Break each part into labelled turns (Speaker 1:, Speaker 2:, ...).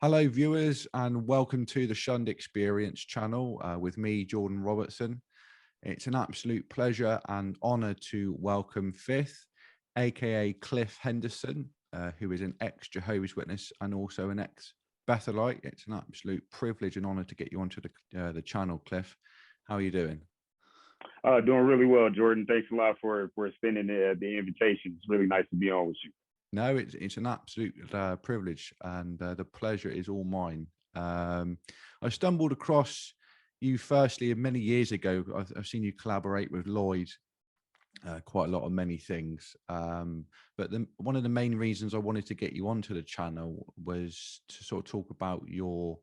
Speaker 1: Hello, viewers, and welcome to the Shunned Experience channel with me, Jordan Robertson. It's an absolute pleasure and honor to welcome Fifth, aka Cliff Henderson, who is an ex-Jehovah's Witness and also an ex-Bethelite. It's an absolute privilege and honor to get you onto the channel, Cliff. How are you doing?
Speaker 2: Doing really well, Jordan. Thanks a lot for extending the invitation. It's really nice to be on with you.
Speaker 1: No, it's an absolute privilege, and the pleasure is all mine. I stumbled across you firstly many years ago. I've seen you collaborate with Lloyd quite a lot on many things. But one of the main reasons I wanted to get you onto the channel was to sort of talk about your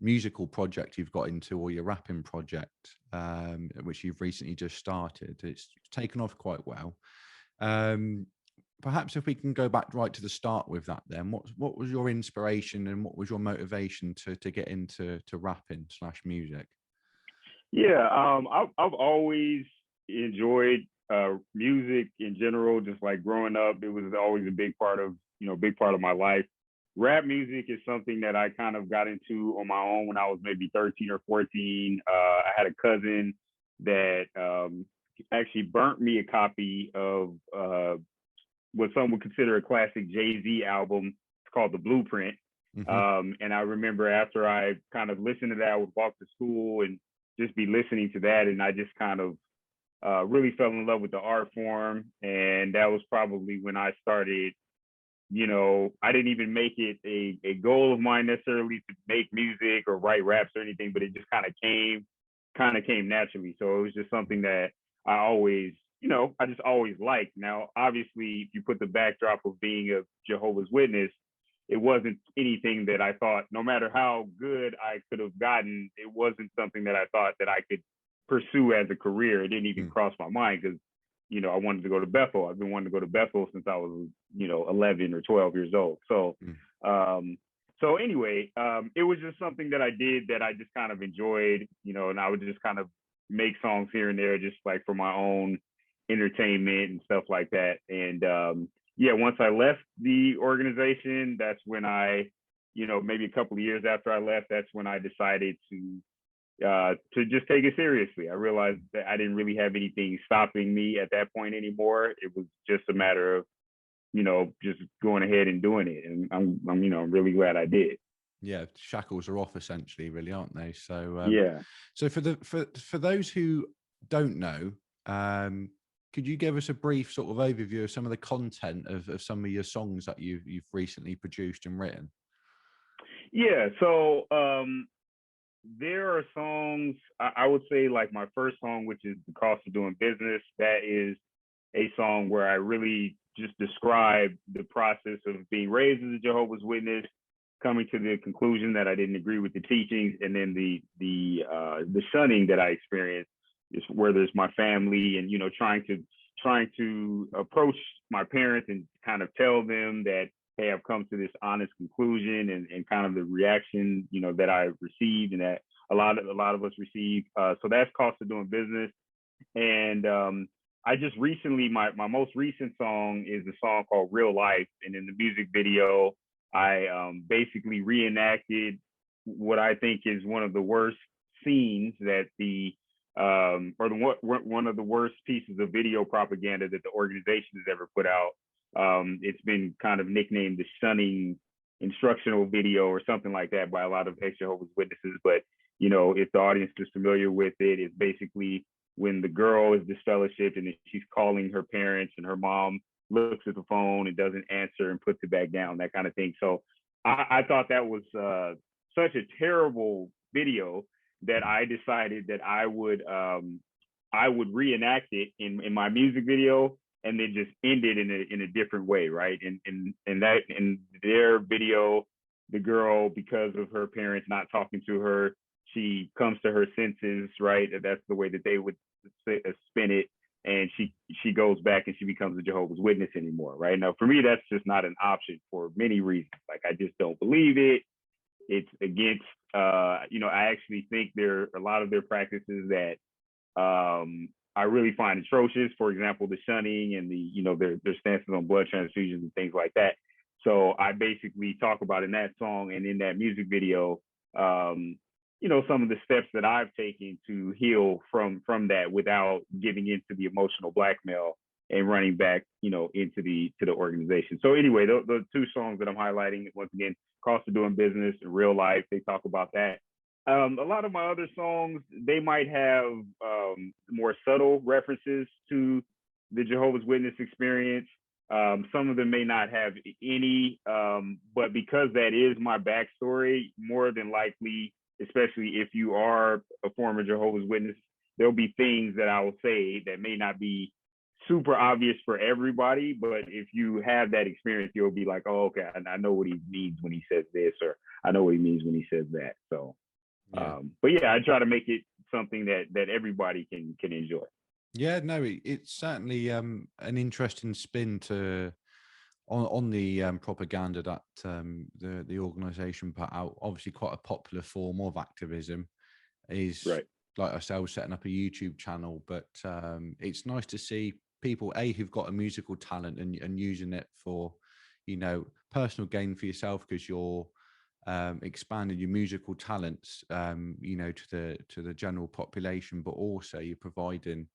Speaker 1: musical project you've got into, or your rapping project, which you've recently just started. It's taken off quite well. Perhaps if we can go back right to the start with that, then what was your inspiration and what was your motivation to get into rapping / music?
Speaker 2: Yeah, I've always enjoyed music in general. Just like growing up, it was always a big part of my life. Rap music is something that I kind of got into on my own when I was maybe 13 or 14. I had a cousin that actually burnt me a copy of what some would consider a classic Jay-Z album. It's called The Blueprint. Mm-hmm. And I remember after I kind of listened to that, I would walk to school and just be listening to that. And I just kind of really fell in love with the art form. And that was probably when I started, I didn't even make it a goal of mine necessarily to make music or write raps or anything, but it just kind of came naturally. So it was just something that I always, I just always liked. Now, obviously, if you put the backdrop of being a Jehovah's Witness, it wasn't anything that I thought, no matter how good I could have gotten, it wasn't something that I thought that I could pursue as a career. It didn't even cross my mind because, I wanted to go to Bethel. I've been wanting to go to Bethel since I was, 11 or 12 years old. So, anyway, it was just something that I did that I just kind of enjoyed, and I would just kind of make songs here and there, just like for my own entertainment and stuff like that. And once I left the organization, that's when I, maybe a couple of years after I left, that's when I decided to just take it seriously. I realized that I didn't really have anything stopping me at that point anymore. It was just a matter of, just going ahead and doing it. And I'm really glad I did.
Speaker 1: Yeah, shackles are off essentially, really, aren't they? So
Speaker 2: yeah.
Speaker 1: So for those who don't know, could you give us a brief sort of overview of some of the content of some of your songs that you've recently produced and written?
Speaker 2: Yeah, so there are songs, I would say, like my first song, which is The Cost of Doing Business. That is a song where I really just describe the process of being raised as a Jehovah's Witness, coming to the conclusion that I didn't agree with the teachings, and then the shunning that I experienced, is where there's my family and, trying to approach my parents and kind of tell them that, hey, I've come to this honest conclusion, and kind of the reaction, that I received and that a lot of us received. So that's Cost of Doing Business. And I just recently, my most recent song is a song called Real Life. And in the music video, I basically reenacted what I think is one of the worst scenes that one of the worst pieces of video propaganda that the organization has ever put out. It's been kind of nicknamed the shunning instructional video or something like that by a lot of ex-Jehovah's Witnesses. But, if the audience is familiar with it, it's basically when the girl is disfellowshipped and she's calling her parents and her mom looks at the phone and doesn't answer and puts it back down, that kind of thing. So I thought that was such a terrible video that I decided that I would reenact it in my music video, and then just end it in a different way, right? In their video, the girl, because of her parents not talking to her, she comes to her senses, right? That's the way that they would spin it, and she goes back and she becomes a Jehovah's Witness anymore, right? Now, for me, that's just not an option for many reasons. Like, I just don't believe it. It's against, I actually think there are a lot of their practices that I really find atrocious. For example, the shunning and the, their stances on blood transfusions and things like that. So I basically talk about in that song and in that music video, some of the steps that I've taken to heal from that without giving into the emotional blackmail and running back, into the organization. So anyway, the two songs that I'm highlighting, once again, Cost of Doing Business and Real Life, they talk about that. A lot of my other songs, they might have more subtle references to the Jehovah's Witness experience. Some of them may not have any, but because that is my backstory, more than likely, especially if you are a former Jehovah's Witness, there'll be things that I will say that may not be super obvious for everybody, but if you have that experience, you'll be like, oh, okay, I know what he means when he says this, or I know what he means when he says that. So, but yeah, I try to make it something that everybody can enjoy.
Speaker 1: Yeah, no, it's certainly an interesting spin on the propaganda that the organization put out. Obviously, quite a popular form of activism is
Speaker 2: right.
Speaker 1: Like ourselves setting up a YouTube channel, but it's nice to see people who've got a musical talent and using it for personal gain for yourself, because you're expanding your musical talents to the general population, but also you're providing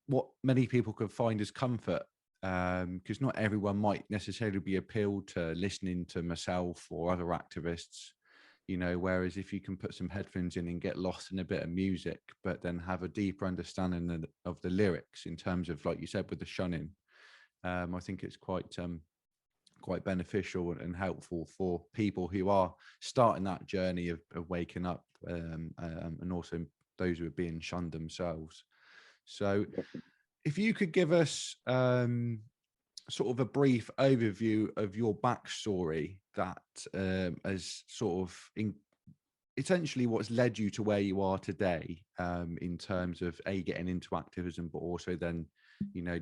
Speaker 1: what many people could find as comfort, because not everyone might necessarily be appealed to listening to myself or other activists, whereas if you can put some headphones in and get lost in a bit of music, but then have a deeper understanding of the lyrics in terms of, like you said, with the shunning, I think it's quite beneficial and helpful for people who are starting that journey of waking up, and also those who are being shunned themselves. So if you could give us sort of a brief overview of your backstory, that as sort of essentially what's led you to where you are today, in terms of getting into activism, but also then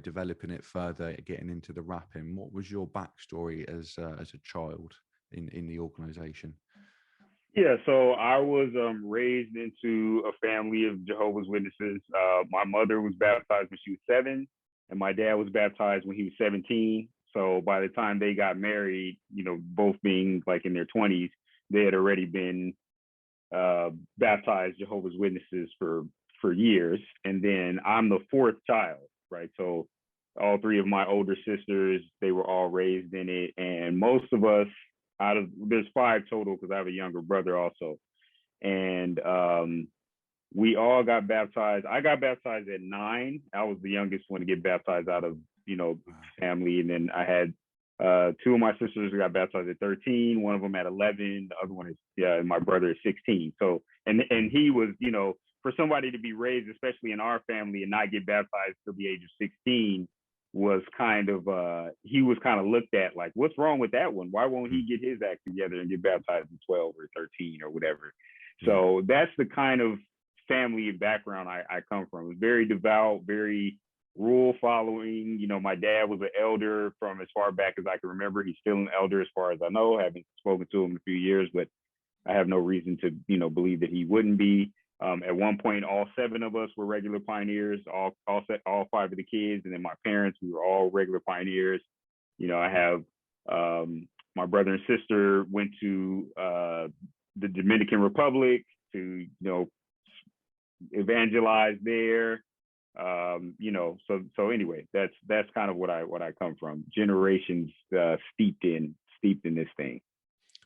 Speaker 1: developing it further, getting into the rapping. What was your backstory as a child in the organization?
Speaker 2: Yeah, so I was raised into a family of Jehovah's Witnesses. My mother was baptized when she was 7, and my dad was baptized when he was 17. So by the time they got married, both being like in their 20s, they had already been baptized Jehovah's Witnesses for years. And then I'm the 4th child, right? So all 3 of my older sisters, they were all raised in it, and most of us, there's 5 total because I have a younger brother also, and we all got baptized. I got baptized at 9. I was the youngest one to get baptized out of family, and then I had 2 of my sisters who got baptized at 13. One of them at 11. The other one is my brother is 16. So and he was for somebody to be raised, especially in our family, and not get baptized till the age of 16. Was kind of he was kind of looked at like, what's wrong with that one? Why won't he get his act together and get baptized at 12 or 13 or whatever? So that's the kind of family background I come from. It's very devout, very rule following. My dad was an elder from as far back as I can remember. He's still an elder as far as I know. I haven't spoken to him in a few years, but I have no reason to believe that he wouldn't be. At one point, all 7 of us were regular pioneers, all 5 of the kids, and then my parents, we were all regular pioneers. I have my brother and sister went to the Dominican Republic to evangelize there. So anyway, that's kind of what I come from. Generations steeped in this thing.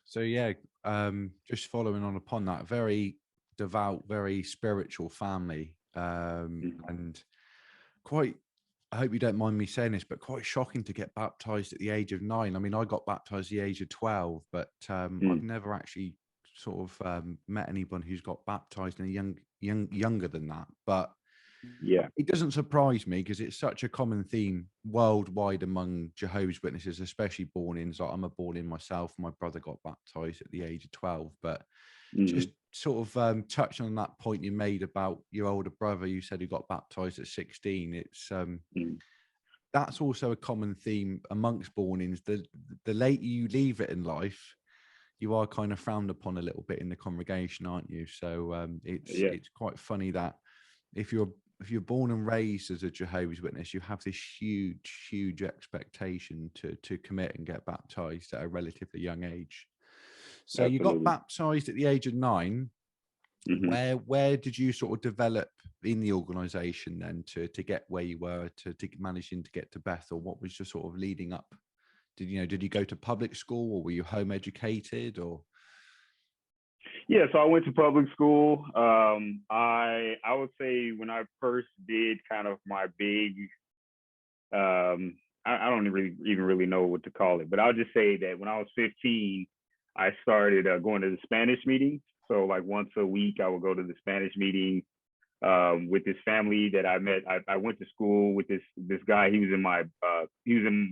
Speaker 1: So yeah, just following on upon that, very devout, very spiritual family, and quite, I hope you don't mind me saying this, but quite shocking to get baptized at the age of 9. I mean, I got baptized at the age of 12, but I've never actually sort of met anyone who's got baptized in younger than that. But
Speaker 2: yeah,
Speaker 1: it doesn't surprise me, because it's such a common theme worldwide among Jehovah's Witnesses, especially born-ins. Like, I'm a born-in myself. My brother got baptized at the age of 12. But just sort of touching on that point you made about your older brother, you said he got baptized at 16. It's that's also a common theme amongst born-ins. The later you leave it in life, you are kind of frowned upon a little bit in the congregation, aren't you? So it's quite funny that if you're if you're born and raised as a Jehovah's Witness, you have this huge expectation to commit and get baptized at a relatively young age. So you got baptized at the age of 9.
Speaker 2: Mm-hmm.
Speaker 1: Where did you sort of develop in the organization then to get where you were, to managing to get to Bethel? What was your sort of leading up? Did you go to public school, or were you home educated, or?
Speaker 2: Yeah, so I went to public school. I would say when I first did kind of my big, I don't even really know what to call it, but I'll just say that when I was 15, I started going to the Spanish meetings. So like once a week, I would go to the Spanish meeting with this family that I met. I went to school with this guy. He was in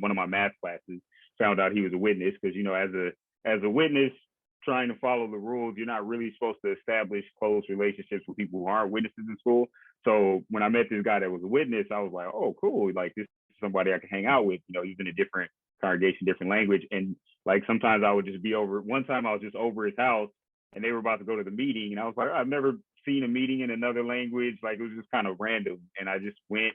Speaker 2: one of my math classes. Found out he was a witness because, you know, as a witness trying to follow the rules, you're not really supposed to establish close relationships with people who aren't witnesses in school. So when I met this guy that was a witness, I was like, oh, cool. Like, this is somebody I can hang out with. You know, he's in a different congregation, different language. And like sometimes I would just be over. One time I was just over his house and they were about to go to the meeting. And I was like, I've never seen a meeting in another language. Like, it was just kind of random. And I just went.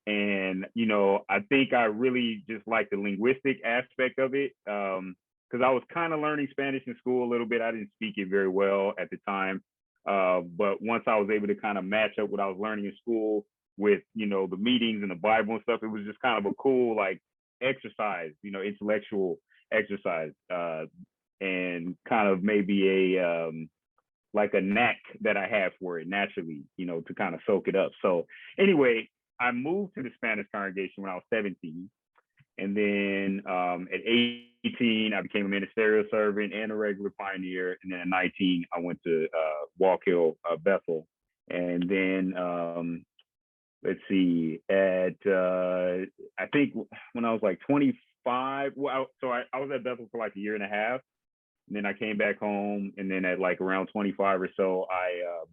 Speaker 2: And, you know, I think I really just like the linguistic aspect of it. Because I was kind of learning Spanish in school a little bit. I didn't speak it very well at the time. But once I was able to kind of match up what I was learning in school with, you know, the meetings and the Bible and stuff, it was just kind of a cool, like, exercise, you know, intellectual exercise, and kind of maybe like a knack that I have for it naturally, you know, to kind of soak it up. So anyway, I moved to the Spanish congregation when I was 17. And then at 18, I became a ministerial servant and a regular pioneer. And then at 19, I went to Walk Hill, Bethel. And then, let's see, at I think when I was like 25, well, I was at Bethel for like a year and a half. And then I came back home. And then at like around 25 or so, I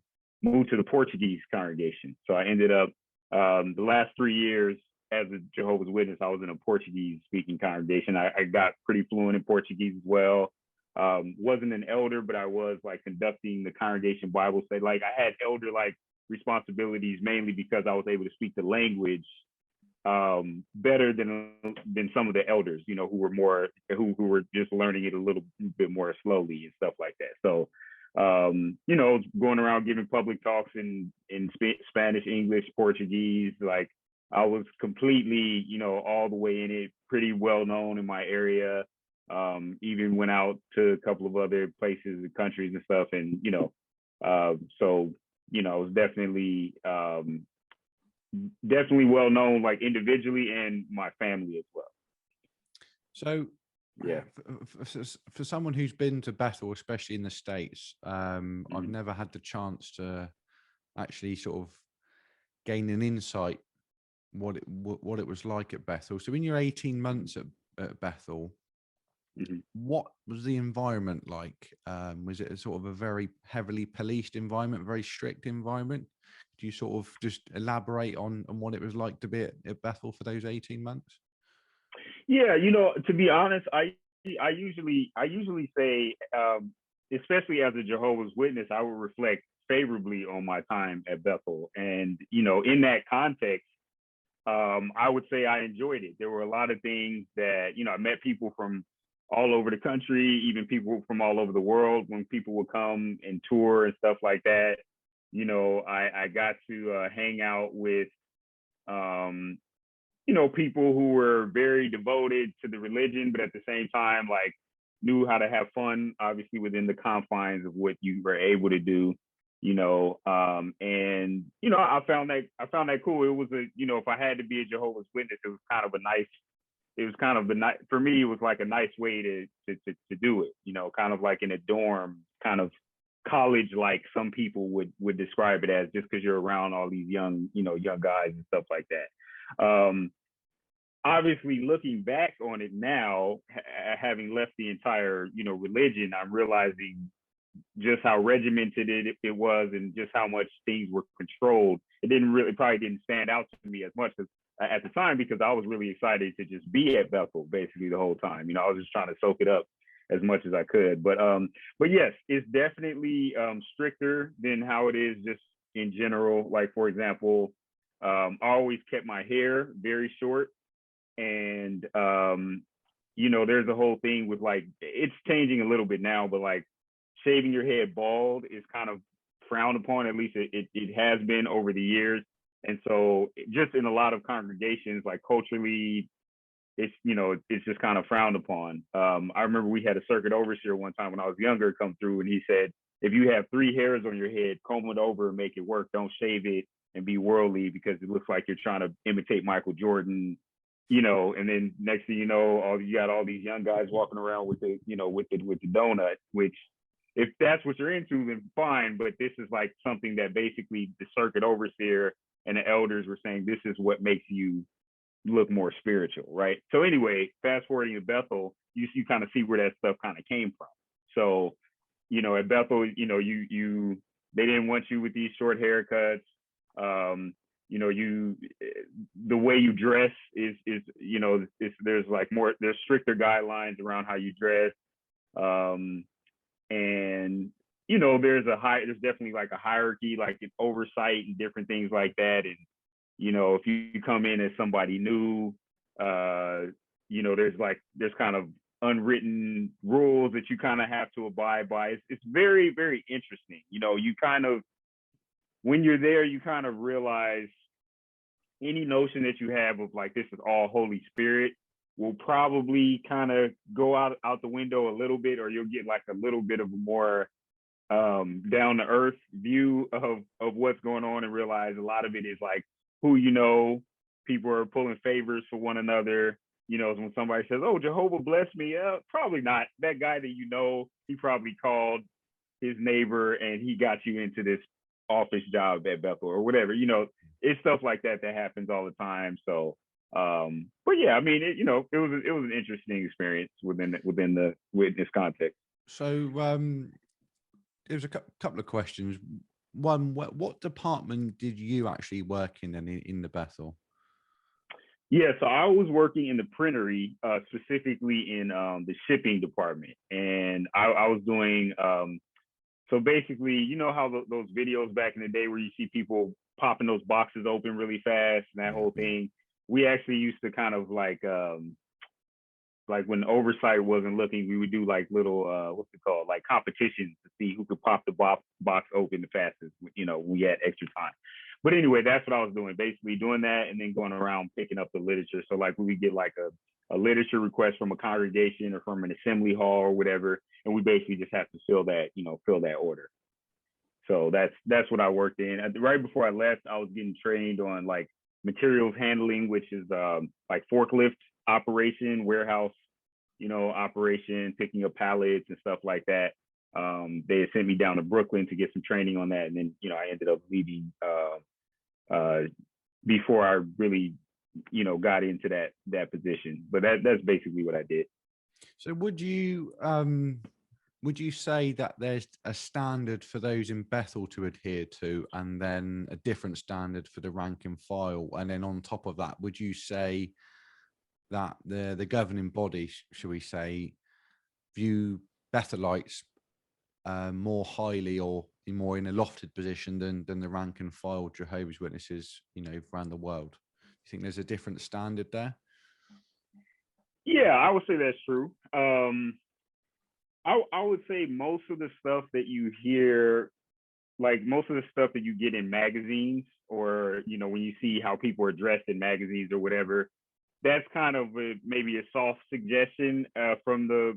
Speaker 2: moved to the Portuguese congregation. So I ended up the last 3 years as a Jehovah's Witness, I was in a Portuguese speaking congregation. I got pretty fluent in Portuguese as well. Wasn't an elder, but I was like conducting the congregation Bible study. Like, I had elder like responsibilities mainly because I was able to speak the language better than some of the elders, you know, who were just learning it a little bit more slowly and stuff like that. So you know, going around giving public talks in Spanish, English, Portuguese, like I was completely, you know, all the way in it, pretty well known in my area. Even went out to a couple of other places and countries and stuff. And, you know, so, you know, I was definitely well known, like individually and my family as well.
Speaker 1: So,
Speaker 2: yeah,
Speaker 1: for someone who's been to Bethel, especially in the States, I've never had the chance to actually sort of gain an insight what it was like at Bethel. So in your 18 months at Bethel, what was the environment like? Was it a sort of a very heavily policed environment, very strict environment? Do you sort of just elaborate on what it was like to be at Bethel for those 18 months?
Speaker 2: Yeah, you know, to be honest, I usually say, especially as a Jehovah's Witness, I will reflect favorably on my time at Bethel. And, you know, in that context, I would say I enjoyed it. There were a lot of things that, you know, I met people from all over the country, even people from all over the world. When people would come and tour and stuff like that, you know, I got to hang out with, you know, people who were very devoted to the religion, but at the same time, like, knew how to have fun, obviously within the confines of what you were able to do, you know. And, you know, I found that cool. It was you know, if I had to be a Jehovah's Witness, it was kind of for me, it was like a nice way to do it, you know, kind of like in a dorm, kind of college, like some people would describe it as, just because you're around all these young guys and stuff like that. Obviously, looking back on it now, having left the entire, you know, religion, I'm realizing just how regimented it was, and just how much things were controlled. It probably didn't stand out to me as much as at the time, because I was really excited to just be at Bethel basically the whole time. You know, I was just trying to soak it up as much as I could. But yes, it's definitely stricter than how it is just in general. Like, for example, I always kept my hair very short, and you know, there's a whole thing with like, it's changing a little bit now, but like shaving your head bald is kind of frowned upon. At least it has been over the years. And so just in a lot of congregations, like culturally, it's, you know, it's just kind of frowned upon. I remember we had a circuit overseer one time when I was younger come through, and he said, if you have 3 hairs on your head, comb it over and make it work. Don't shave it and be worldly, because it looks like you're trying to imitate Michael Jordan, you know. And then next thing you know, you got all these young guys walking around with the, you know, with the donut, which, if that's what you're into, then fine. But this is like something that basically the circuit overseer and the elders were saying, this is what makes you look more spiritual, right? So anyway, fast forwarding to Bethel, you kind of see where that stuff kind of came from. So, you know, at Bethel, you know, they didn't want you with these short haircuts. You know, the way you dress is, you know, there's stricter guidelines around how you dress. And, you know, there's definitely like a hierarchy, like an oversight and different things like that. And, you know, if you come in as somebody new, you know, there's kind of unwritten rules that you kind of have to abide by. It's very, very interesting. You know, you kind of, when you're there, you kind of realize any notion that you have of like, this is all Holy Spirit, will probably kind of go out the window a little bit, or you'll get like a little bit of a more down to earth view of what's going on, and realize a lot of it is like who you know. People are pulling favors for one another. You know, when somebody says, "Oh, Jehovah bless me," probably not. That guy that you know, he probably called his neighbor and he got you into this office job at Bethel or whatever. You know, it's stuff like that happens all the time. So, but yeah, I mean, it was an interesting experience within the witness context.
Speaker 1: So, there's a couple of questions. One, what department did you actually work in the Bethel?
Speaker 2: Yeah, so I was working in the printery, specifically in the shipping department, and I was doing. So basically, you know how those videos back in the day where you see people popping those boxes open really fast and that whole thing. We actually used to kind of like when oversight wasn't looking, we would do like little what's it called, like competitions to see who could pop the box open the fastest. You know, we had extra time. But anyway, that's what I was doing, basically doing that and then going around picking up the literature. So like when we get like a literature request from a congregation or from an assembly hall or whatever, and we basically just have to fill that order. So that's what I worked in. Right before I left, I was getting trained on like materials handling, which is like forklift operation, warehouse, you know, operation, picking up pallets and stuff like that. They had sent me down to Brooklyn to get some training on that, and then, you know, I ended up leaving before I really, you know, got into that position. But that's basically what I did.
Speaker 1: So would you say that there's a standard for those in Bethel to adhere to, and then a different standard for the rank and file? And then on top of that, would you say that the governing body, shall we say, view Bethelites more highly or more in a lofted position than the rank and file Jehovah's Witnesses, you know, around the world? Do you think there's a different standard there?
Speaker 2: Yeah, I would say that's true. I would say most of the stuff that you hear, like most of the stuff that you get in magazines, or, you know, when you see how people are dressed in magazines or whatever, that's kind of maybe a soft suggestion from the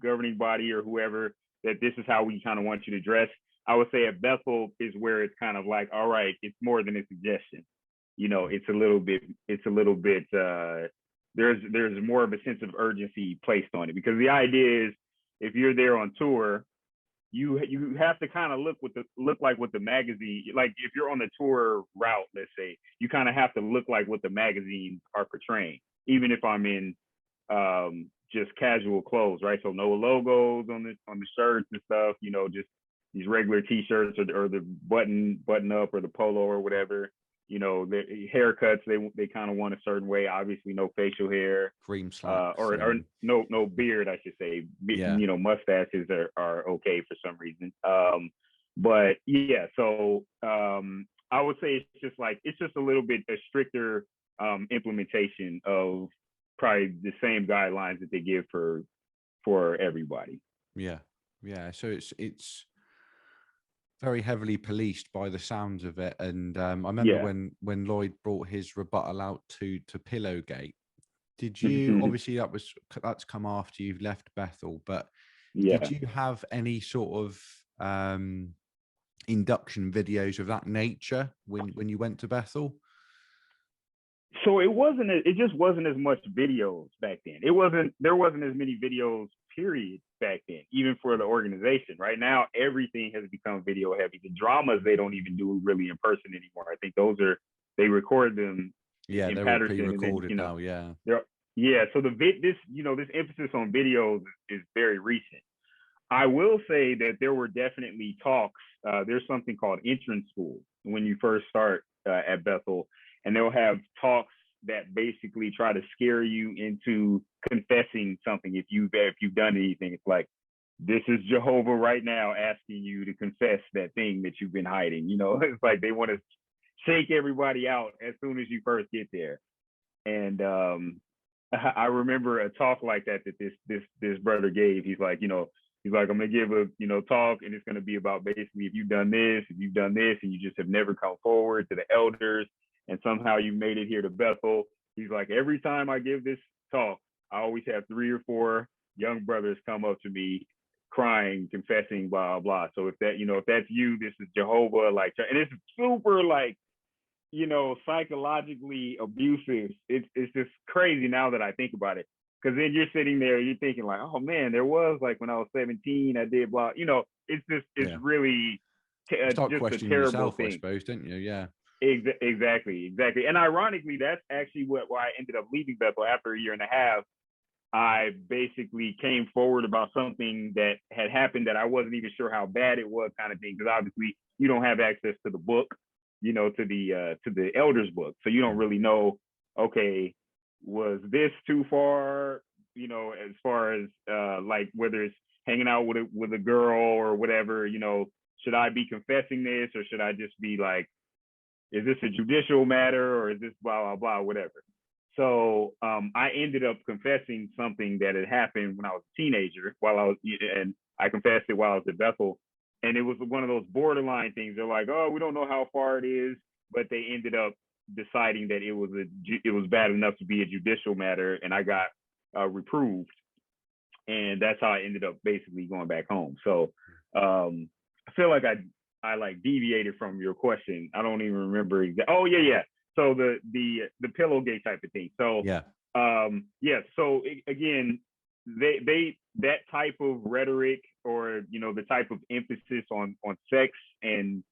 Speaker 2: governing body or whoever, that this is how we kind of want you to dress. I would say at Bethel is where it's kind of like, all right, it's more than a suggestion. You know, it's a little bit, there's more of a sense of urgency placed on it, because the idea is, if you're there on tour, you have to kind of look like what the magazine, like if you're on the tour route, let's say, you kind of have to look like what the magazines are portraying, even if I'm in just casual clothes, right? So no logos on the shirts and stuff, you know, just these regular t-shirts or the button up or the polo or whatever. You know, the haircuts, they kind of want a certain way. Obviously, no facial hair,
Speaker 1: cream slacks,
Speaker 2: or no beard, I should say.
Speaker 1: Yeah.
Speaker 2: You know, mustaches are okay for some reason. But yeah, so I would say it's just a little bit a stricter implementation of probably the same guidelines that they give for everybody.
Speaker 1: Yeah, yeah. So it's very heavily policed by the sounds of it. And I remember
Speaker 2: Yeah.
Speaker 1: when Lloyd brought his rebuttal out to Pillowgate. Did you, obviously that's come after you've left Bethel, but
Speaker 2: Yeah.
Speaker 1: did you have any sort of induction videos of that nature when you went to Bethel?
Speaker 2: So it just wasn't as much videos back then. There wasn't as many videos, period, back then, even for the organization. Right now, everything has become video heavy. The dramas, they don't even do really in person anymore. I think they record them in
Speaker 1: They're
Speaker 2: Patterson,
Speaker 1: all pre-recorded
Speaker 2: and then,
Speaker 1: now. Yeah.
Speaker 2: Yeah. So this emphasis on videos is very recent. I will say that there were definitely talks. There's something called entrance school when you first start at Bethel, and they'll have talks that basically try to scare you into confessing something if you've done anything. It's like, this is Jehovah right now asking you to confess that thing that you've been hiding. It's like they want to shake everybody out as soon as you first get there. And I remember a talk like that this brother gave. He's like, I'm gonna give a talk, and it's gonna be about basically if you've done this, and you just have never come forward to the elders, and somehow you made it here to Bethel. He's like, every time I give this talk, I always have 3 or 4 young brothers come up to me crying, confessing, blah, blah. So if that's you, this is Jehovah, like, and it's super like, psychologically abusive. It's just crazy now that I think about it. Because then you're sitting there, you're thinking like, oh man, there was like when I was 17, I did blah. It's really
Speaker 1: Start
Speaker 2: just a
Speaker 1: questioning
Speaker 2: terrible
Speaker 1: yourself,
Speaker 2: thing.
Speaker 1: I suppose, don't you? Yeah.
Speaker 2: Exactly. And ironically, that's actually why I ended up leaving Bethel after a year and a half. I basically came forward about something that had happened that I wasn't even sure how bad it was, kind of thing. Because obviously you don't have access to the book, to the elders book, so you don't really know. Okay, was this too far? As far as like whether it's hanging out with a girl or whatever. Should I be confessing this, or should I just be like, is this a judicial matter, or is this blah blah blah, whatever? So I ended up confessing something that had happened when I was a teenager, and I confessed it while I was at Bethel. And it was one of those borderline things. They're like, oh, we don't know how far it is, but they ended up deciding that it was bad enough to be a judicial matter, and I got reproved, and that's how I ended up basically going back home. So I feel like I like deviated from your question. I don't even remember Oh yeah. So the Pillowgate type of thing. So
Speaker 1: yeah.
Speaker 2: So again, they that type of rhetoric, or the type of emphasis on sex and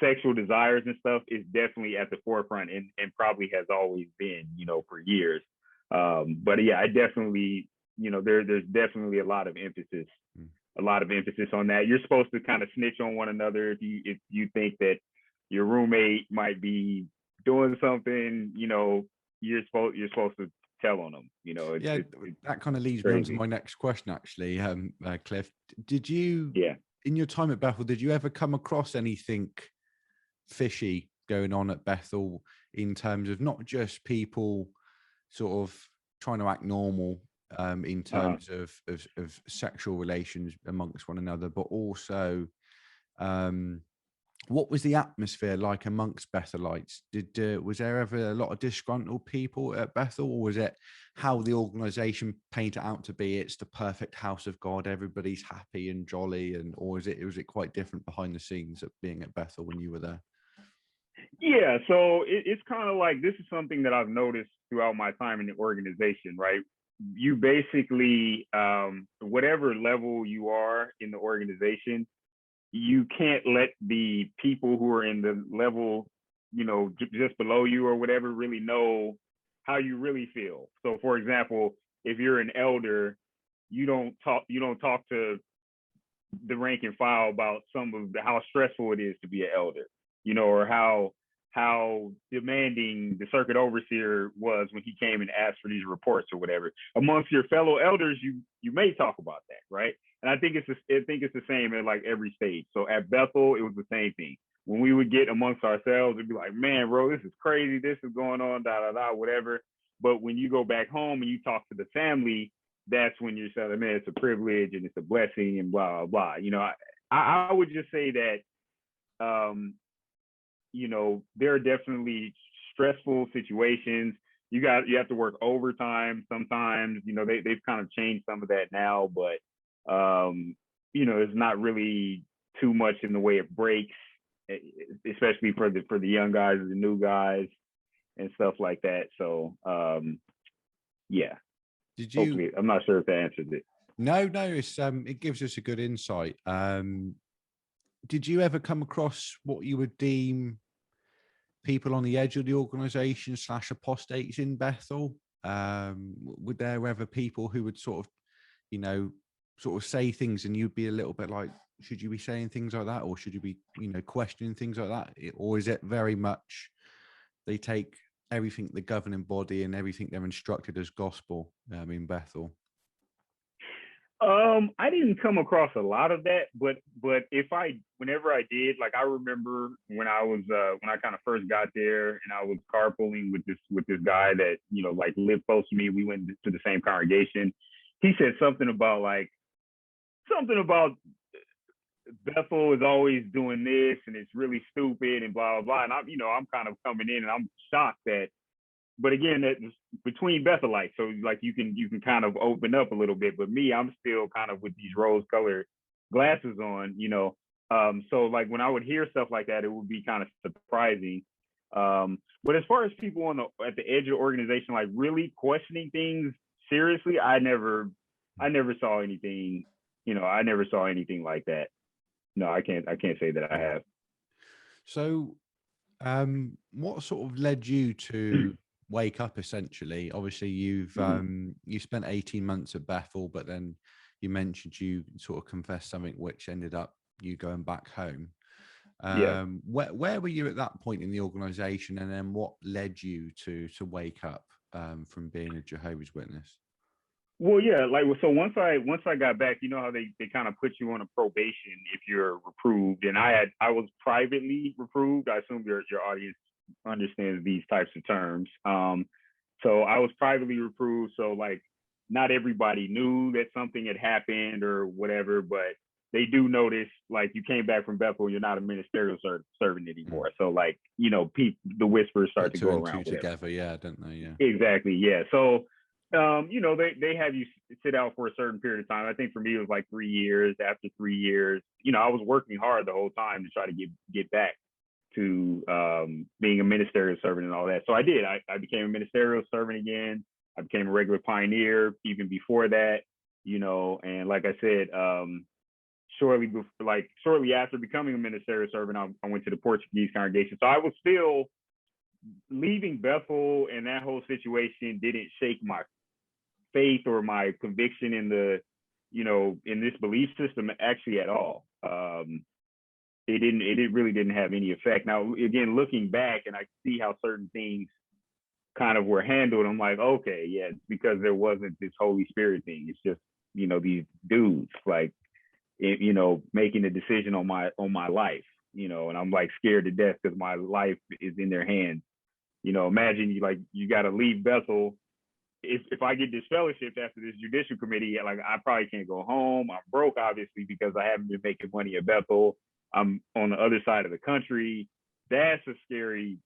Speaker 2: sexual desires and stuff is definitely at the forefront, and probably has always been, for years. But yeah, I definitely, there's definitely a lot of emphasis on that. You're supposed to kind of snitch on one another if you think that your roommate might be doing something. You're supposed to tell on them.
Speaker 1: That kind of leads me on to my next question, actually. Cliff, did you, in your time at Bethel, did you ever come across anything fishy going on at Bethel in terms of not just people sort of trying to act normal in terms of sexual relations amongst one another, but also what was the atmosphere like amongst Bethelites? Was there ever a lot of disgruntled people at Bethel, or was it how the organization painted out to be? It's the perfect house of God, everybody's happy and jolly, or was it quite different behind the scenes of being at Bethel when you were there?
Speaker 2: Yeah, so it's kind of like, this is something that I've noticed throughout my time in the organization, right? You basically, whatever level you are in the organization, you can't let the people who are in the level, just below you or whatever, really know how you really feel. So for example, if you're an elder, you don't talk to the rank and file about how stressful it is to be an elder, or how demanding the circuit overseer was when he came and asked for these reports or whatever. Amongst your fellow elders, you may talk about that, right? And I think it's the same at like every stage. So at Bethel, it was the same thing. when we would get amongst ourselves, it'd be like, man, bro, this is crazy. This is going on, da, da, da, whatever. But when you go back home and you talk to the family, that's when you're saying, man, it's a privilege and it's a blessing and blah, blah, blah. You know, I would just say that, you know, there are definitely stressful situations. You have to work overtime sometimes. You know, they've kind of changed some of that now, but you know, it's not really too much in the way of breaks, especially for the young guys and the new guys and stuff like that. So yeah.
Speaker 1: Did you?
Speaker 2: Hopefully, I'm not sure if that answers it.
Speaker 1: No, it's it gives us a good insight. Did you ever come across what you would deem people on the edge of the organization / apostates in Bethel? Were there ever people who would sort of, you know, sort of say things and you'd be a little bit like, should you be saying things like that, or should you be, you know, questioning things like that? Or is it very much they take everything the governing body and everything they're instructed as gospel in Bethel?
Speaker 2: I didn't come across a lot of that, but whenever I did, like I remember when I kind of first got there and I was carpooling with this guy that, you know, like lived close to me. We went to the same congregation. He said something about Bethel is always doing this and it's really stupid and blah, blah, blah. And I'm kind of coming in and I'm shocked that, but again, that's between Bethelites. So like you can kind of open up a little bit, but me, I'm still kind of with these rose colored glasses on, you know? So like when I would hear stuff like that, it would be kind of surprising. But as far as people at the edge of organization, like really questioning things seriously, I never saw anything, you know, I never saw anything like that. No, I can't say that I have.
Speaker 1: So, what sort of led you to wake up? Essentially, obviously, you've you spent 18 months at Bethel, but then you mentioned you sort of confessed something which ended up you going back home.
Speaker 2: Yeah.
Speaker 1: Where were you at that point in the organization, and then what led you to wake up from being a Jehovah's Witness?
Speaker 2: Well, yeah, like so once I got back, you know how they kind of put you on a probation if you're reproved, and I was privately reproved. I assume your audience understands these types of terms. So I was privately reproved. So like not everybody knew that something had happened or whatever, but they do notice like you came back from Bethel, you're not a ministerial servant anymore. So like, you know, the whispers start to go around
Speaker 1: together, yeah, don't they? Yeah,
Speaker 2: exactly, yeah. So you know, they have you sit out for a certain period of time. I think for me it was like 3 years. After 3 years, you know, I was working hard the whole time to try to get back to being a ministerial servant and all that. So I did. I became a ministerial servant again. I became a regular pioneer even before that, you know. And like I said, shortly after becoming a ministerial servant, I went to the Portuguese congregation. So I was still leaving Bethel, and that whole situation didn't shake my faith or my conviction in the, you know, in this belief system actually at all. It really didn't have any effect. Now, again, looking back and I see how certain things kind of were handled, I'm like, okay, yeah, it's because there wasn't this Holy Spirit thing. It's just, you know, these dudes like, you know, making a decision on my life, you know, and I'm like scared to death because my life is in their hands. You know, imagine you got to leave Bethel. If I get disfellowshipped after this judicial committee, like I probably can't go home. I'm broke, obviously, because I haven't been making money at Bethel. I'm on the other side of the country. That's a scary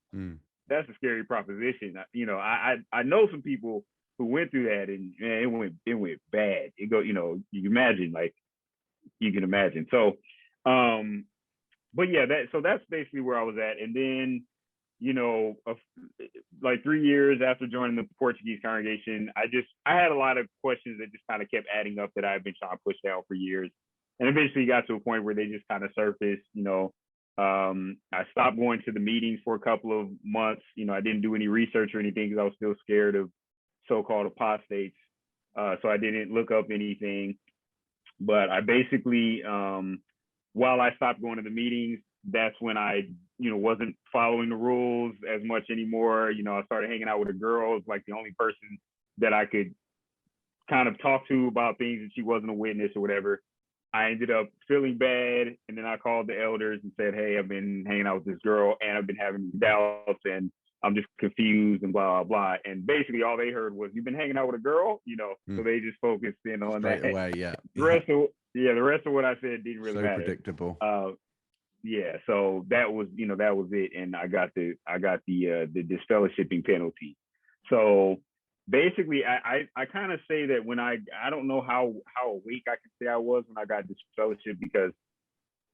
Speaker 2: proposition. You know, I know some people who went through that, and man, it went bad. It go, you know, you can imagine. So, but yeah, that's basically where I was at, and then, you know, like 3 years after joining the Portuguese congregation, I had a lot of questions that just kind of kept adding up that I've been trying to push down for years. And eventually got to a point where they just kind of surfaced, you know. I stopped going to the meetings for a couple of months. You know, I didn't do any research or anything because I was still scared of so-called apostates. So I didn't look up anything. But I basically, while I stopped going to the meetings, that's when I, you know, wasn't following the rules as much anymore. You know, I started hanging out with a girl. It was like the only person that I could kind of talk to about things, and she wasn't a witness or whatever. I ended up feeling bad, and then I called the elders and said, "Hey, I've been hanging out with this girl, and I've been having these doubts, and I'm just confused, and blah blah blah." And basically, all they heard was, "You've been hanging out with a girl," So they just focused in on
Speaker 1: Straight
Speaker 2: that.
Speaker 1: away, yeah.
Speaker 2: The rest of what I said didn't really
Speaker 1: So
Speaker 2: matter.
Speaker 1: predictable.
Speaker 2: Yeah, so that was it, and I got the disfellowshipping penalty. So basically, I kind of say that when I don't know how weak I can say I was when I got disfellowship, because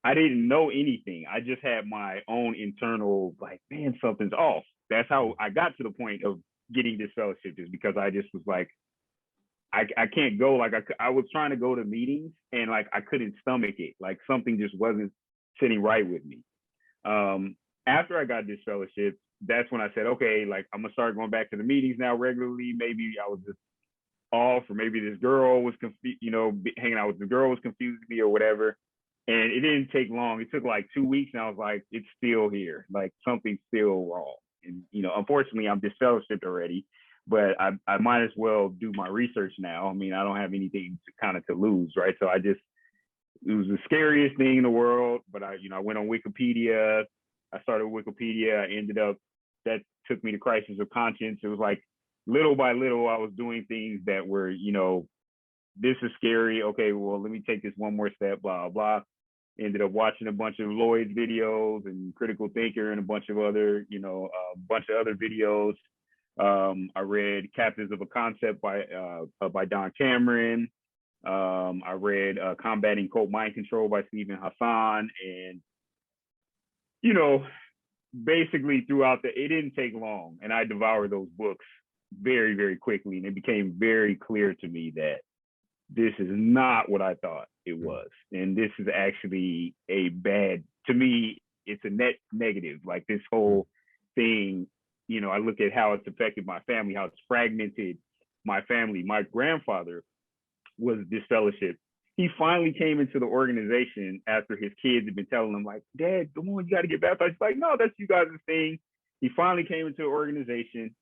Speaker 2: I didn't know anything. I just had my own internal, like, man, something's off. That's how I got to the point of getting disfellowship, is because I just was like, I can't go. Like, I was trying to go to meetings, and like I couldn't stomach it. Like, something just wasn't sitting right with me. After I got disfellowship, that's when I said, okay, like, I'm gonna start going back to the meetings now regularly. Maybe I was just off, or maybe this girl was hanging out with the girl was confusing me or whatever. And it didn't take long. It took like 2 weeks, and I was like, it's still here. Like, something's still wrong. And unfortunately, I'm disfellowshipped already, but I might as well do my research now. I mean, I don't have anything to lose, right? So it was the scariest thing in the world. But I went on Wikipedia. I started Wikipedia. I ended up, that took me to crisis of conscience. It was like, little by little, I was doing things that were, this is scary. Okay, well, let me take this one more step, blah, blah. Ended up watching a bunch of Lloyd's videos and Critical Thinker and a bunch of other, videos. I read Captains of a Concept by Don Cameron. I read Combating Cult Mind Control by Stephen Hassan. And, basically it didn't take long. And I devoured those books very, very quickly. And it became very clear to me that this is not what I thought it was. And this is actually to me, it's a net negative. Like, this whole thing, I look at how it's affected my family, how it's fragmented my family. My grandfather was disfellowshipped. He finally came into the organization after his kids had been telling him, like, "Dad, come on, you got to get baptized." He's like, "No, that's you guys' thing." He finally came into the organization,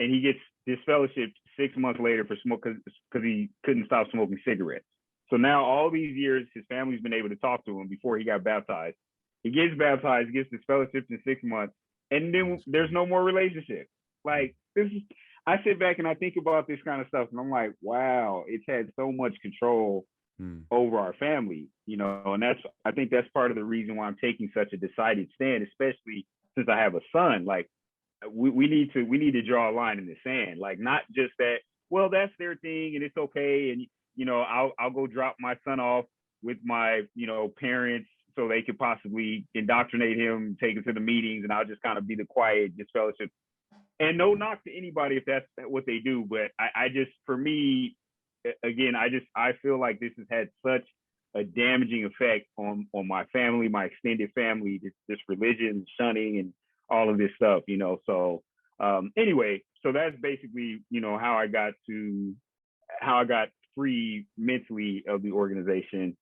Speaker 2: and he gets disfellowshipped 6 months later for smoke, because he couldn't stop smoking cigarettes. So now, all these years, his family's been able to talk to him before he got baptized. He gets baptized, gets disfellowshipped in 6 months, and then there's no more relationship. Like, this is, I sit back and I think about this kind of stuff, and I'm like, wow, it's had so much control over our family, and I think that's part of the reason why I'm taking such a decided stand, especially since I have a son. Like, we need to draw a line in the sand. Like, not just that, well, that's their thing and it's okay, and I'll go drop my son off with my parents so they could possibly indoctrinate him, take him to the meetings, and I'll just kind of be the quiet disfellowship. And no knock to anybody if that's what they do, but I just, for me, again, I feel like this has had such a damaging effect on my family, my extended family, this religion, shunning, and all of this stuff, So anyway, so that's basically, how I got free mentally of the organization.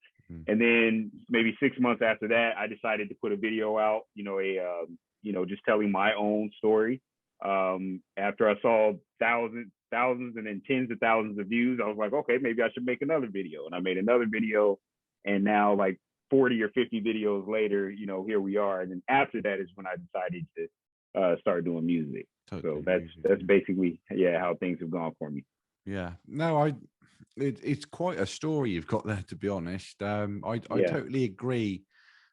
Speaker 2: And then maybe 6 months after that, I decided to put a video out, just telling my own story. After I saw thousands and then tens of thousands of views, I was like, okay, maybe I should make another video. And I made another video, and now, like, 40 or 50 videos later, here we are. And then after that is when I decided to start doing music. Totally. So that's basically, how things have gone for me.
Speaker 1: Yeah, no, it's quite a story you've got there, to be honest. I totally agree.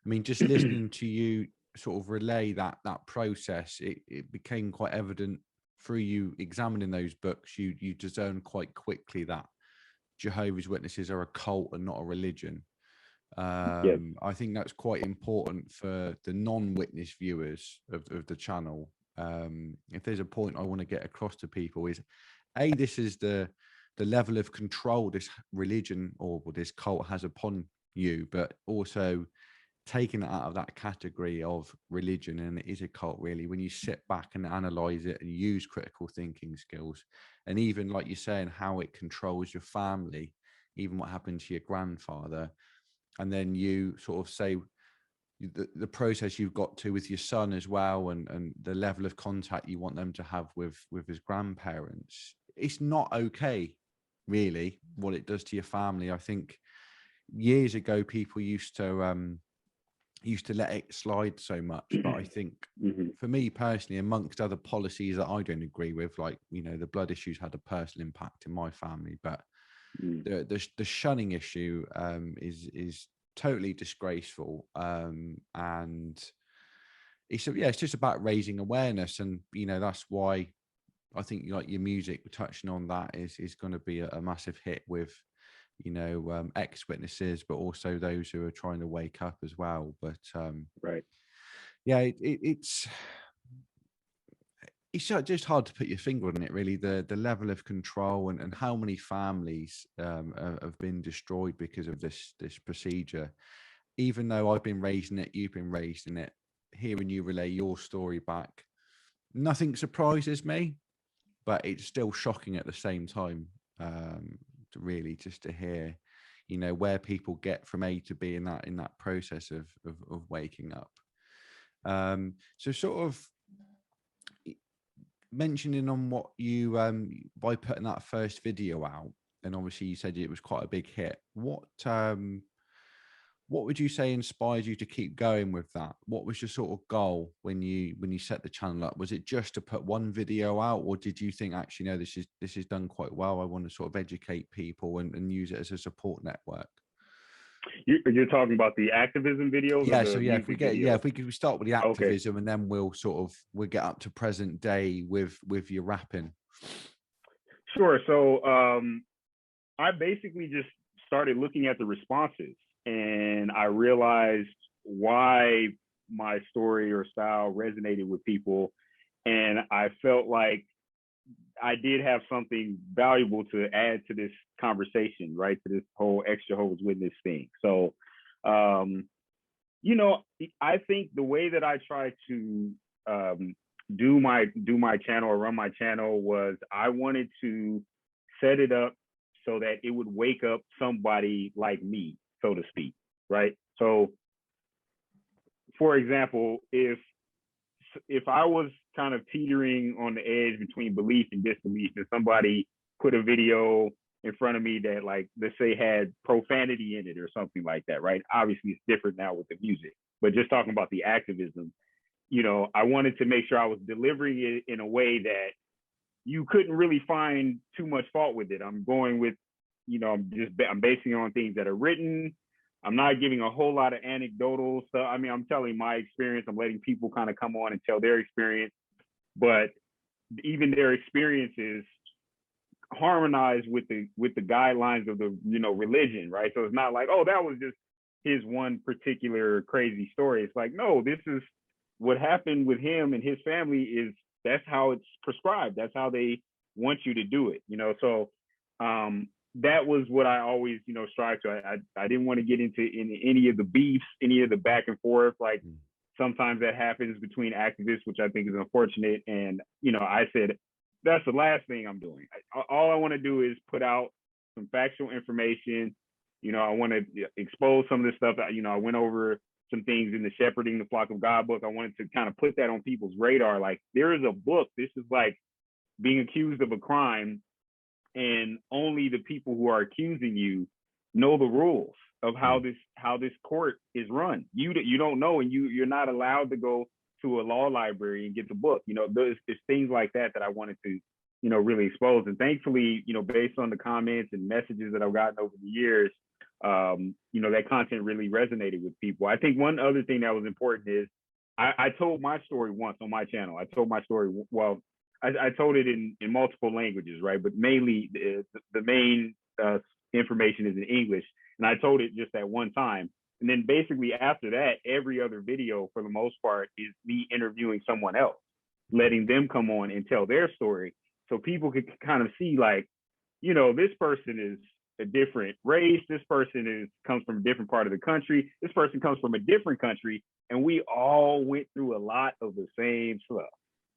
Speaker 1: I mean, just listening to you sort of relay that process, it became quite evident through you examining those books. You discern quite quickly that Jehovah's Witnesses are a cult and not a religion. I think that's quite important for the non-witness viewers of the channel. If there's a point I want to get across to people, is this is the level of control this religion or this cult has upon you, but also taking it out of that category of religion, and it is a cult really, when you sit back and analyze it and use critical thinking skills, and even, like you're saying, how it controls your family, even what happened to your grandfather. And then you sort of say the process you've got to with your son as well, and the level of contact you want them to have with his grandparents. It's not okay, really, what it does to your family. I think years ago, people used to let it slide so much. But I think for me personally, amongst other policies that I don't agree with, like, you know, the blood issues had a personal impact in my family, but the shunning issue is totally disgraceful. And it's just about raising awareness. And, you know, that's why I think, like, your music, touching on that, is going to be a massive hit with, you know, ex-witnesses, but also those who are trying to wake up as well. But
Speaker 2: Right.
Speaker 1: yeah, it's just hard to put your finger on it, really, the level of control and how many families have been destroyed because of this procedure. Even though I've been raised in it, you've been raised in it, hearing you relay your story back, nothing surprises me, but it's still shocking at the same time, to really just to hear, you know, where people get from A to B in that process of waking up. So sort of mentioning on what you by putting that first video out, and obviously you said it was quite a big hit. What would you say inspired you to keep going with that? What was your sort of goal when you set the channel up? Was it just to put one video out, or did you think, actually, no, this is done quite well, I want to sort of educate people and use it as a support network?
Speaker 2: You're talking about the activism videos,
Speaker 1: Yeah.
Speaker 2: or the
Speaker 1: So yeah, if we
Speaker 2: music videos?
Speaker 1: could start with the activism, and then we'll get up to present day with your rapping.
Speaker 2: Sure. So I basically just started looking at the responses, and I realized why my story or style resonated with people. And I felt like I did have something valuable to add to this conversation, right? To this whole ex-Jehovah's Witness thing. So, you know, I think the way that I try to do my channel or run my channel was, I wanted to set it up so that it would wake up somebody like me, so to speak, right? So, for example, if I was kind of teetering on the edge between belief and disbelief, and somebody put a video in front of me that, like, let's say, had profanity in it or something like that, right? Obviously, it's different now with the music, but just talking about the activism, you know, I wanted to make sure I was delivering it in a way that you couldn't really find too much fault with it. I'm going with, you know, I'm basing it on things that are written. I'm not giving a whole lot of anecdotal stuff. I mean, I'm telling my experience. I'm letting people kind of come on and tell their experience, but even their experiences harmonize with the guidelines of the, you know, religion, right? So it's not like, oh, that was just his one particular crazy story. It's like, no, this is what happened with him and his family. That's how it's prescribed. That's how they want you to do it, you know? So that was what I always, you know, strive to. I didn't want to get into any of the beefs, any of the back and forth. Like, sometimes that happens between activists, which I think is unfortunate. And, you know, I said, that's the last thing I'm doing. All I want to do is put out some factual information. You know, I want to expose some of this stuff that, you know, I went over some things in the Shepherding the Flock of God book. I wanted to kind of put that on people's radar. Like, there is a book. This is like being accused of a crime, and only the people who are accusing you know the rules of how this court is run. You don't know, and you're not allowed to go to a law library and get the book. You know, there's things like that I wanted to, you know, really expose. And thankfully, you know, based on the comments and messages that I've gotten over the years, you know, that content really resonated with people. I think one other thing that was important is I told my story once on my channel. I told my story, well, I told it in multiple languages, right? But mainly the main information is in English. And I told it just that one time. And then basically after that, every other video for the most part is me interviewing someone else, letting them come on and tell their story. So people could kind of see, like, you know, this person is a different race. This person comes from a different part of the country. This person comes from a different country. And we all went through a lot of the same stuff.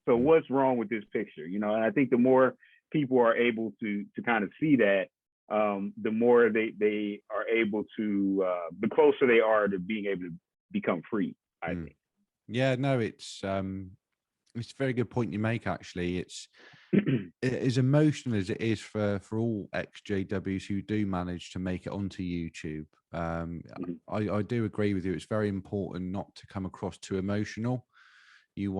Speaker 2: So what's wrong with this picture? You know, and I think the more people are able to kind of see that, the more they are able to, the closer they are to being able to become free, I think.
Speaker 1: Yeah, no, it's it's a very good point you make. Actually, it's as emotional as it is for all ex-JWs who do manage to make it onto YouTube. I do agree with you. It's very important not to come across too emotional. You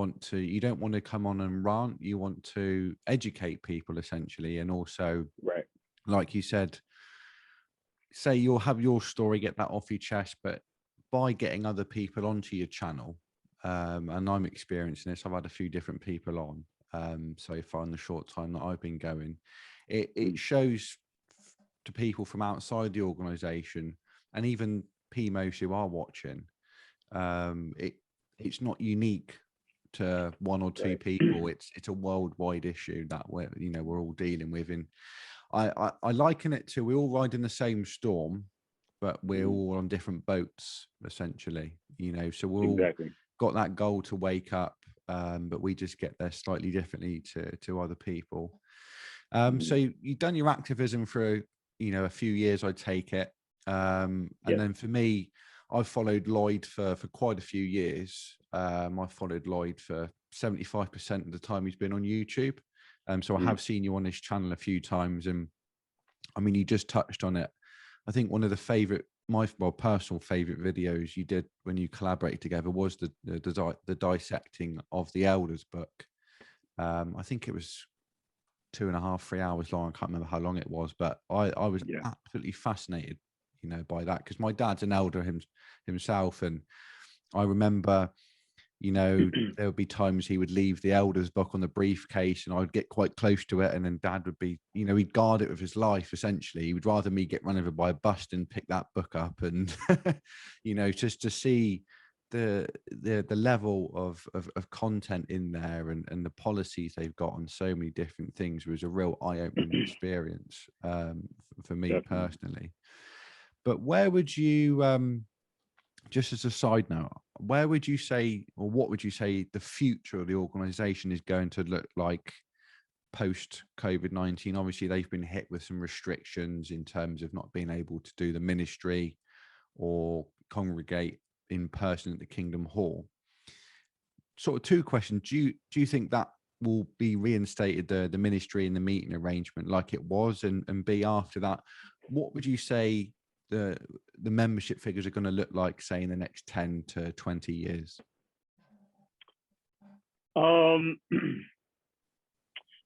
Speaker 1: don't want to come on and rant. You want to educate people essentially, and also,
Speaker 2: Right.
Speaker 1: like you said, say you'll have your story, get that off your chest, but by getting other people onto your channel, and I'm experiencing this, I've had a few different people on so far in the short time that I've been going. It shows to people from outside the organization, and even PMOs who are watching, it's not unique to one or two people. It's a worldwide issue that we're all dealing with. And I liken it to, we all ride in the same storm, but we're all on different boats essentially, so we're all got that goal to wake up, but we just get there slightly differently to other people. So you've done your activism for a few years, I take it, and then for me, I've followed Lloyd for quite a few years. I've followed Lloyd for 75% of the time he's been on YouTube. So I have seen you on his channel a few times, and I mean, you just touched on it. I think one of the my personal favorite videos you did when you collaborated together was the dissecting of the Elders book. I think it was 2.5, 3 hours long. I can't remember how long it was, but I was absolutely fascinated, by that, because my dad's an elder himself, and I remember, there would be times he would leave the Elders book on the briefcase, and I'd get quite close to it, and then Dad would be, he'd guard it with his life. Essentially, he would rather me get run over by a bus than pick that book up, and just to see the level of content in there, and the policies they've got on so many different things was a real eye-opening experience for me personally. But where would you, just as a side note, where would you say, or what would you say the future of the organization is going to look like post COVID-19? Obviously, they've been hit with some restrictions in terms of not being able to do the ministry or congregate in person at the Kingdom Hall. Sort of two questions. Do you think that will be reinstated, the ministry and the meeting arrangement like it was? And B, after that, what would you say the membership figures are going to look like, say, in the next 10 to 20 years?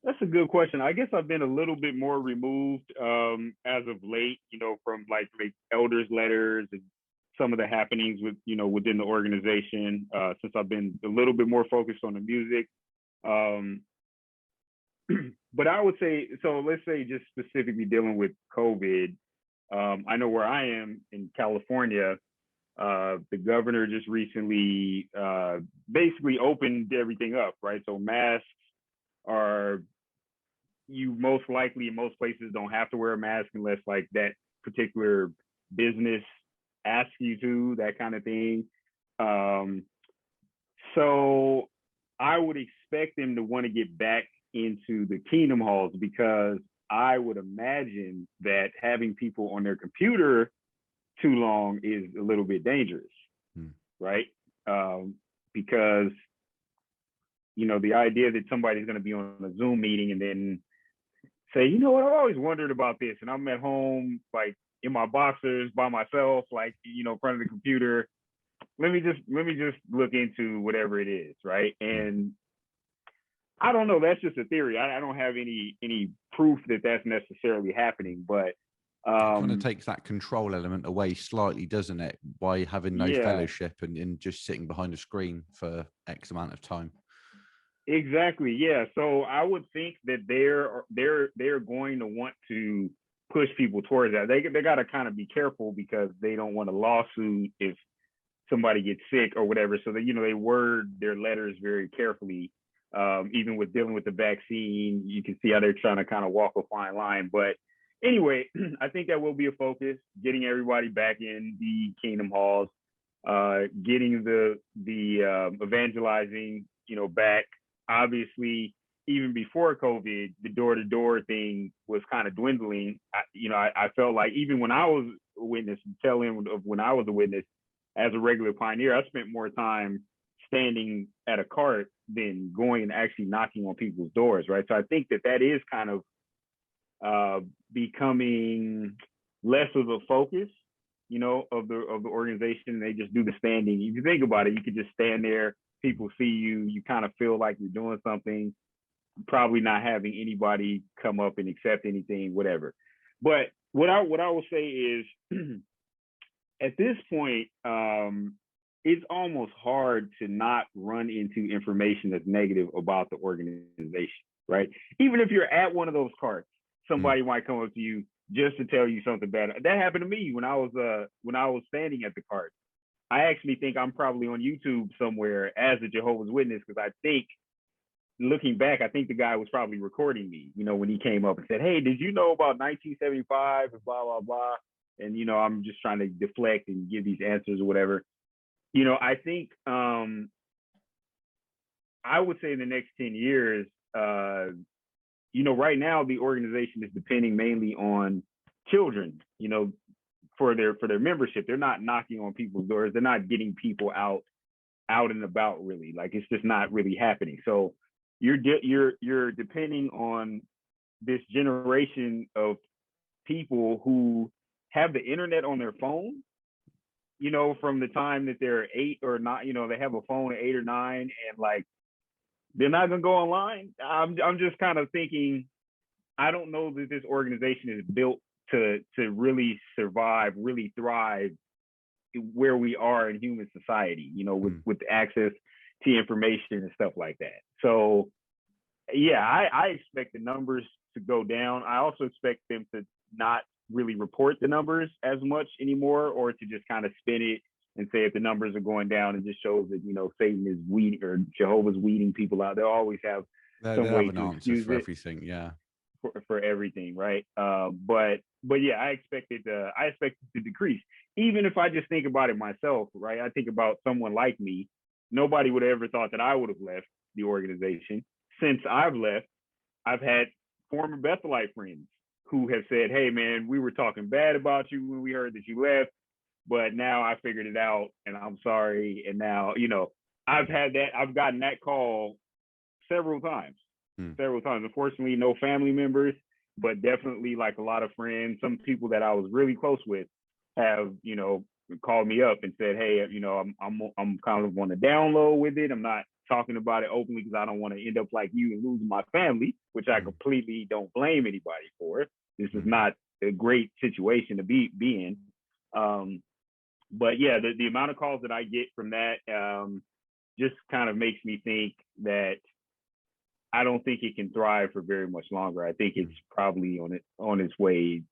Speaker 2: That's a good question. I guess I've been a little bit more removed as of late, from like elders letters and some of the happenings within the organization, since I've been a little bit more focused on the music. But I would say, so let's say just specifically dealing with COVID, I know where I am in California, the governor just recently basically opened everything up, right? So masks you most likely in most places don't have to wear a mask unless like that particular business asks you to, that kind of thing. So I would expect them to want to get back into the Kingdom Halls, because I would imagine that having people on their computer too long is a little bit dangerous, right? Because, the idea that somebody's going to be on a Zoom meeting and then say, what, I've always wondered about this, and I'm at home, like in my boxers by myself, like, in front of the computer. Let me just look into whatever it is, right? And I don't know. That's just a theory. I don't have any proof that that's necessarily happening, but
Speaker 1: it kind of takes that control element away slightly, doesn't it? By having no fellowship and just sitting behind a screen for X amount of time.
Speaker 2: Exactly. Yeah. So I would think that they're going to want to push people towards that. They got to kind of be careful, because they don't want a lawsuit if somebody gets sick or whatever. So that, they word their letters very carefully. Even with dealing with the vaccine, you can see how they're trying to kind of walk a fine line. But anyway, I think that will be a focus, getting everybody back in the Kingdom Halls, getting the evangelizing, back. Obviously, even before COVID, the door-to-door thing was kind of dwindling. I felt like even when I was a witness, tail end of when I was a witness as a regular pioneer, I spent more time standing at a cart than going and actually knocking on people's doors, right? So I think that is kind of becoming less of a focus, of the organization. They just do the standing. If you think about it, you could just stand there, people see you, you kind of feel like you're doing something, probably not having anybody come up and accept anything, whatever. But what I will say is, at this point, it's almost hard to not run into information that's negative about the organization, right? Even if you're at one of those carts, somebody might come up to you just to tell you something bad. That happened to me when I was standing at the cart. I actually think I'm probably on YouTube somewhere as a Jehovah's Witness, because I think, looking back, I think the guy was probably recording me, when he came up and said, "Hey, did you know about 1975 and blah, blah, blah?" And, I'm just trying to deflect and give these answers or whatever. I think I would say in the next 10 years, right now the organization is depending mainly on children, for their membership. They're not knocking on people's doors. They're not getting people out and about, really. Like, it's just not really happening. So you're depending on this generation of people who have the internet on their phone, from the time that they're 8 or 9, they have a phone at 8 or 9, and like, they're not gonna go online. I'm just kind of thinking, I don't know that this organization is built to really survive, really thrive where we are in human society, with access to information and stuff like that. So yeah, I expect the numbers to go down. I also expect them to not really report the numbers as much anymore, or to just kind of spin it and say if the numbers are going down, it just shows that, Satan is weeding, or Jehovah's weeding people out. They'll always have some way to excuse
Speaker 1: for
Speaker 2: it
Speaker 1: everything. Yeah.
Speaker 2: For everything, right? But yeah, I expect it to decrease. Even if I just think about it myself, right? I think about someone like me. Nobody would have ever thought that I would have left the organization. Since I've left, I've had former Bethelite friends who have said, "Hey man, we were talking bad about you when we heard that you left, but now I figured it out and I'm sorry." And now, I've gotten that call several times. Unfortunately, no family members, but definitely like a lot of friends. Some people that I was really close with have, called me up and said, "Hey, I'm kind of on the down low with it. I'm not talking about it openly because I don't want to end up like you and losing my family," which I completely don't blame anybody for. This is not a great situation to be in. But yeah, the amount of calls that I get from that just kind of makes me think that I don't think it can thrive for very much longer. I think it's probably on its way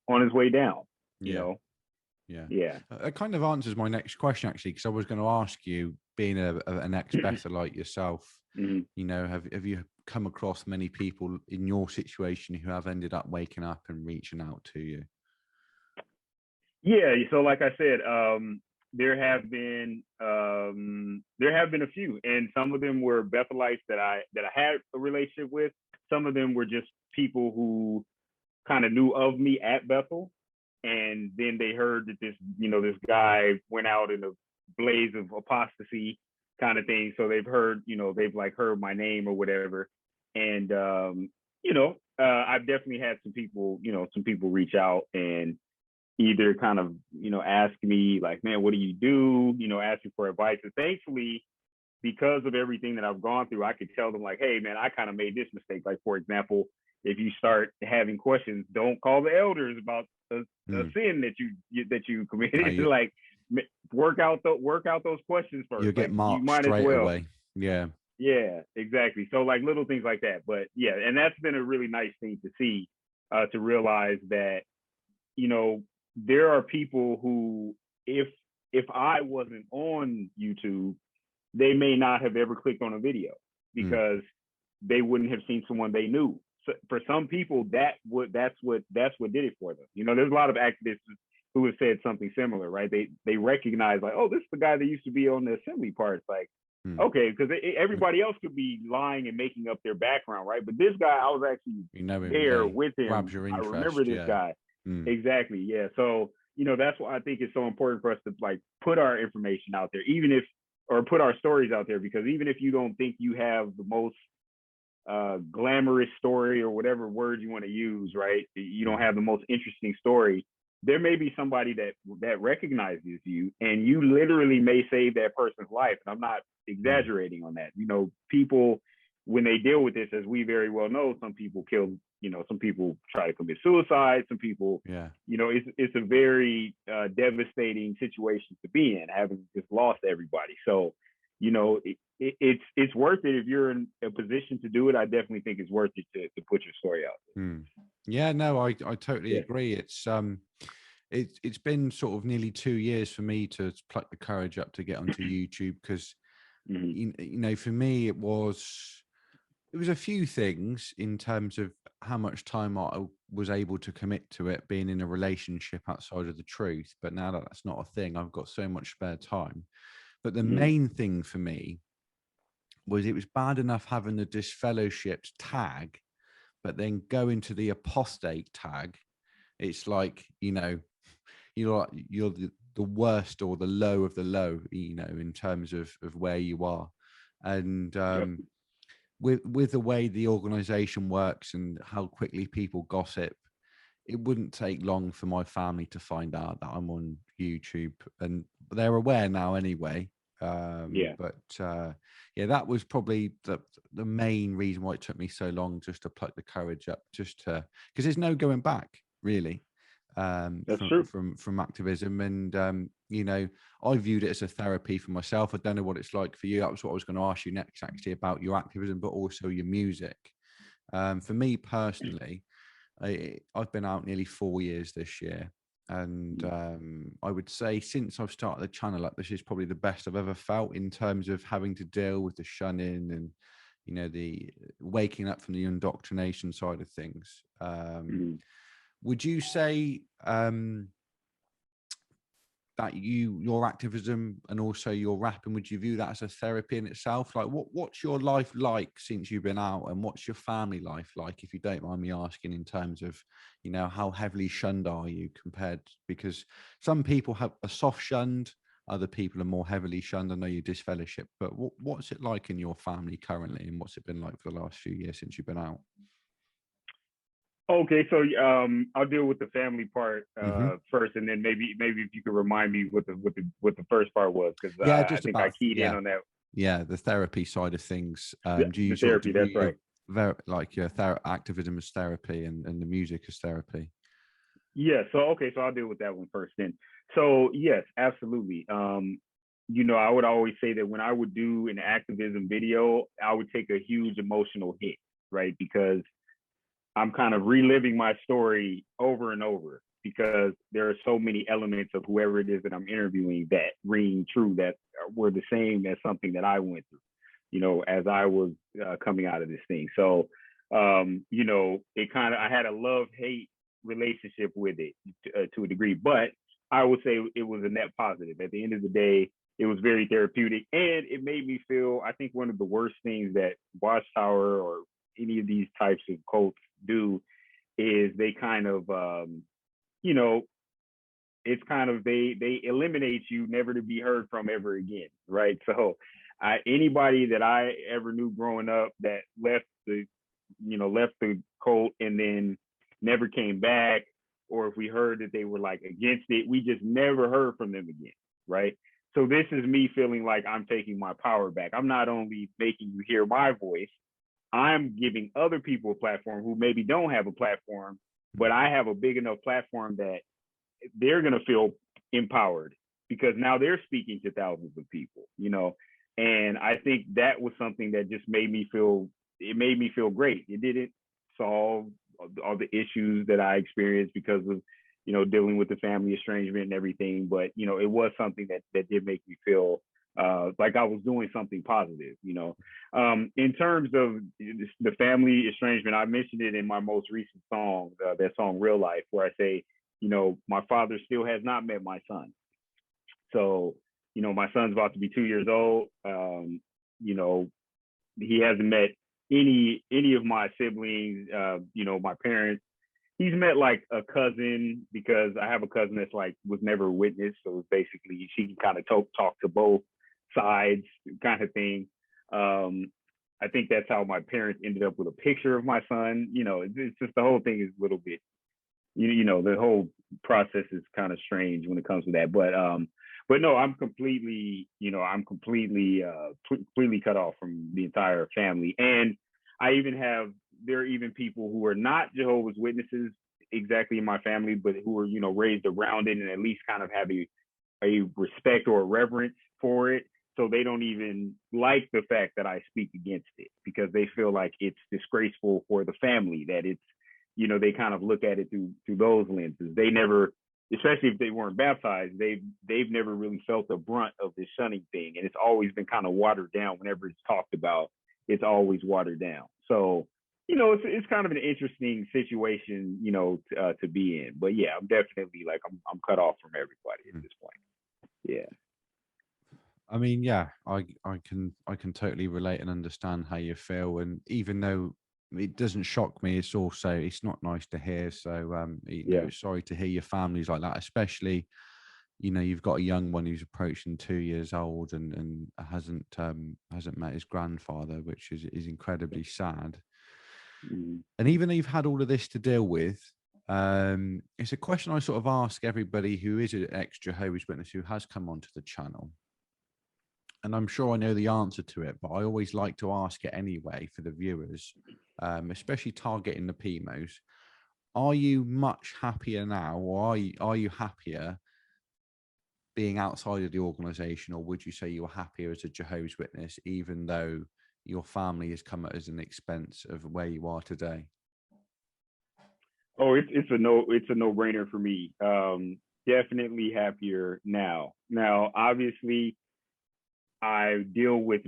Speaker 2: down.
Speaker 1: Yeah.
Speaker 2: Yeah.
Speaker 1: It kind of answers my next question, actually, because I was going to ask you, being an ex-Bethelite yourself, have you come across many people in your situation who have ended up waking up and reaching out to you?
Speaker 2: Yeah. So like I said, there have been a few, and some of them were Bethelites that I had a relationship with. Some of them were just people who kind of knew of me at Bethel, and then they heard that this guy went out in a blaze of apostasy kind of thing. So they've heard, they've heard my name or whatever, and I've definitely had some people reach out and either kind of, ask me like, "Man, what do you do?" Ask me for advice. And thankfully, because of everything that I've gone through, I could tell them like, "Hey man, I kind of made this mistake." Like, for example, if you start having questions, don't call the elders about a sin that you committed. Like, work out those questions first.
Speaker 1: You'll get marked straight away. Yeah.
Speaker 2: Yeah, exactly. So like little things like that. But yeah, and that's been a really nice thing to see, to realize that, there are people who, if I wasn't on YouTube, they may not have ever clicked on a video because they wouldn't have seen someone they knew. So for some people, that's what did it for them. There's a lot of activists who have said something similar, right? They recognize like, "Oh, this is the guy that used to be on the assembly parts." Like, okay, because everybody else could be lying and making up their background, right? But this guy, I was actually there with him.
Speaker 1: Grabs your interest,
Speaker 2: I remember this guy. Exactly. Yeah. So, that's why I think it's so important for us to like put our information out there, even if or put our stories out there, because even if you don't think you have the most glamorous story, or whatever word you want to use, right? You don't have the most interesting story. There may be somebody that recognizes you, and you literally may save that person's life. And I'm not exaggerating on that. You know, people, when they deal with this, as we very well know, some people kill, you know, some people try to commit suicide. Some people, you know, it's a very devastating situation to be in, having just lost everybody. So, you know, it's worth it if you're in a position to do it. I definitely think it's worth it to put your story out there.
Speaker 1: Yeah, no, I totally agree. It's been sort of nearly 2 years for me to pluck the courage up to get onto YouTube, because you know, for me it was a few things in terms of how much time I was able to commit to it, being in a relationship outside of the truth. But now that that's not a thing, I've got so much spare time. But the main thing for me was, it was bad enough having the disfellowshipped tag, but then going to the apostate tag, it's like, you know, you're the worst, or the low of the low, you know, in terms of where you are. And with the way the organization works and how quickly people gossip, it wouldn't take long for my family to find out that I'm on YouTube, and they're aware now anyway. But that was probably the main reason why it took me so long just to pluck the courage up, just to, because there's no going back really.
Speaker 2: That's true.
Speaker 1: From activism. And you know, I viewed it as a therapy for myself. I don't know what it's like for you. That was what I was going to ask you next, actually, about your activism, but also your music. For me personally, I've been out nearly 4 years this year, and I would say since I've started the channel up, this is probably the best I've ever felt, in terms of having to deal with the shunning and, you know, the waking up from the indoctrination side of things. Would you say that your activism and also your rapping, would you view that as a therapy in itself? Like, what's your life like since you've been out, and what's your family life like, if you don't mind me asking, in terms of, you know, how heavily shunned are you compared, because some people are soft shunned, other people are more heavily shunned. I know you disfellowship, but what's it like in your family currently, and what's it been like for the last few years since you've been out?
Speaker 2: Okay, so I'll deal with the family part first, and then maybe if you could remind me what the first part was, because I think I keyed in on that.
Speaker 1: Yeah, the therapy side of things. Do you
Speaker 2: the therapy? That's right.
Speaker 1: Like your activism as therapy, and the music as therapy?
Speaker 2: Yeah. So I'll deal with that one first then. So yes, absolutely. You know, I would always say that when I would do an activism video, I would take a huge emotional hit, right? Because I'm kind of reliving my story over and over, because there are so many elements of whoever it is that I'm interviewing that ring true, that were the same as something that I went through, you know, as I was coming out of this thing. So, you know, I had a love-hate relationship with it to a degree, but I would say it was a net positive. At the end of the day, it was very therapeutic, and it made me feel, I think one of the worst things that Watchtower or any of these types of cults do is they kind of you know, it's kind of they eliminate you, never to be heard from ever again, right? So anybody that I ever knew growing up that left the cult and then never came back, or if we heard that they were like against it, we just never heard from them again, right? So this is me feeling like I'm taking my power back. I'm not only making you hear my voice, I'm giving other people a platform who maybe don't have a platform, but I have a big enough platform that they're going to feel empowered, because now they're speaking to thousands of people, you know? And I think that was something that just made me feel great. It didn't solve all the issues that I experienced because of, you know, dealing with the family estrangement and everything. But, you know, it was something that did make me feel like I was doing something positive, you know. In terms of the family estrangement, I mentioned it in my most recent song, that song Real Life, where I say, you know, my father still has not met my son. So, you know, my son's about to be 2 years old. You know, he hasn't met any of my siblings, you know, my parents. He's met like a cousin, because I have a cousin that's like was never witnessed. So it's basically she can kind of talk to both sides kind of thing. I think that's how my parents ended up with a picture of my son. It's just the whole thing is a little bit, the whole process is kind of strange when it comes to that. But no, I'm completely completely cut off from the entire family. And there are even people who are not Jehovah's Witnesses exactly in my family, but who are, raised around it and at least kind of have a respect or a reverence for it. So they don't even like the fact that I speak against it because they feel like it's disgraceful for the family, that it's, they kind of look at it through those lenses. They never, especially if they weren't baptized, they've never really felt the brunt of this shunning thing. And it's always been kind of watered down. Whenever it's talked about, it's always watered down. So, it's kind of an interesting situation, to be in. But yeah, I'm definitely I'm cut off from everybody at this point. Yeah.
Speaker 1: I mean, yeah, I can totally relate and understand how you feel. And even though it doesn't shock me, it's not nice to hear. So sorry to hear your family's like that, especially, you've got a young one who's approaching 2 years old and hasn't met his grandfather, which is incredibly sad.
Speaker 2: Mm-hmm.
Speaker 1: And even though you've had all of this to deal with, it's a question I sort of ask everybody who is an ex-Jehovah's Witness who has come onto the channel. And I'm sure I know the answer to it, but I always like to ask it anyway for the viewers, especially targeting the PMOs. Are you much happier now, or are you happier being outside of the organization, or would you say you're happier as a Jehovah's Witness, even though your family has come at as an expense of where you are today?
Speaker 2: Oh, it's a no-brainer for me. Definitely happier now. Now, obviously, I deal with,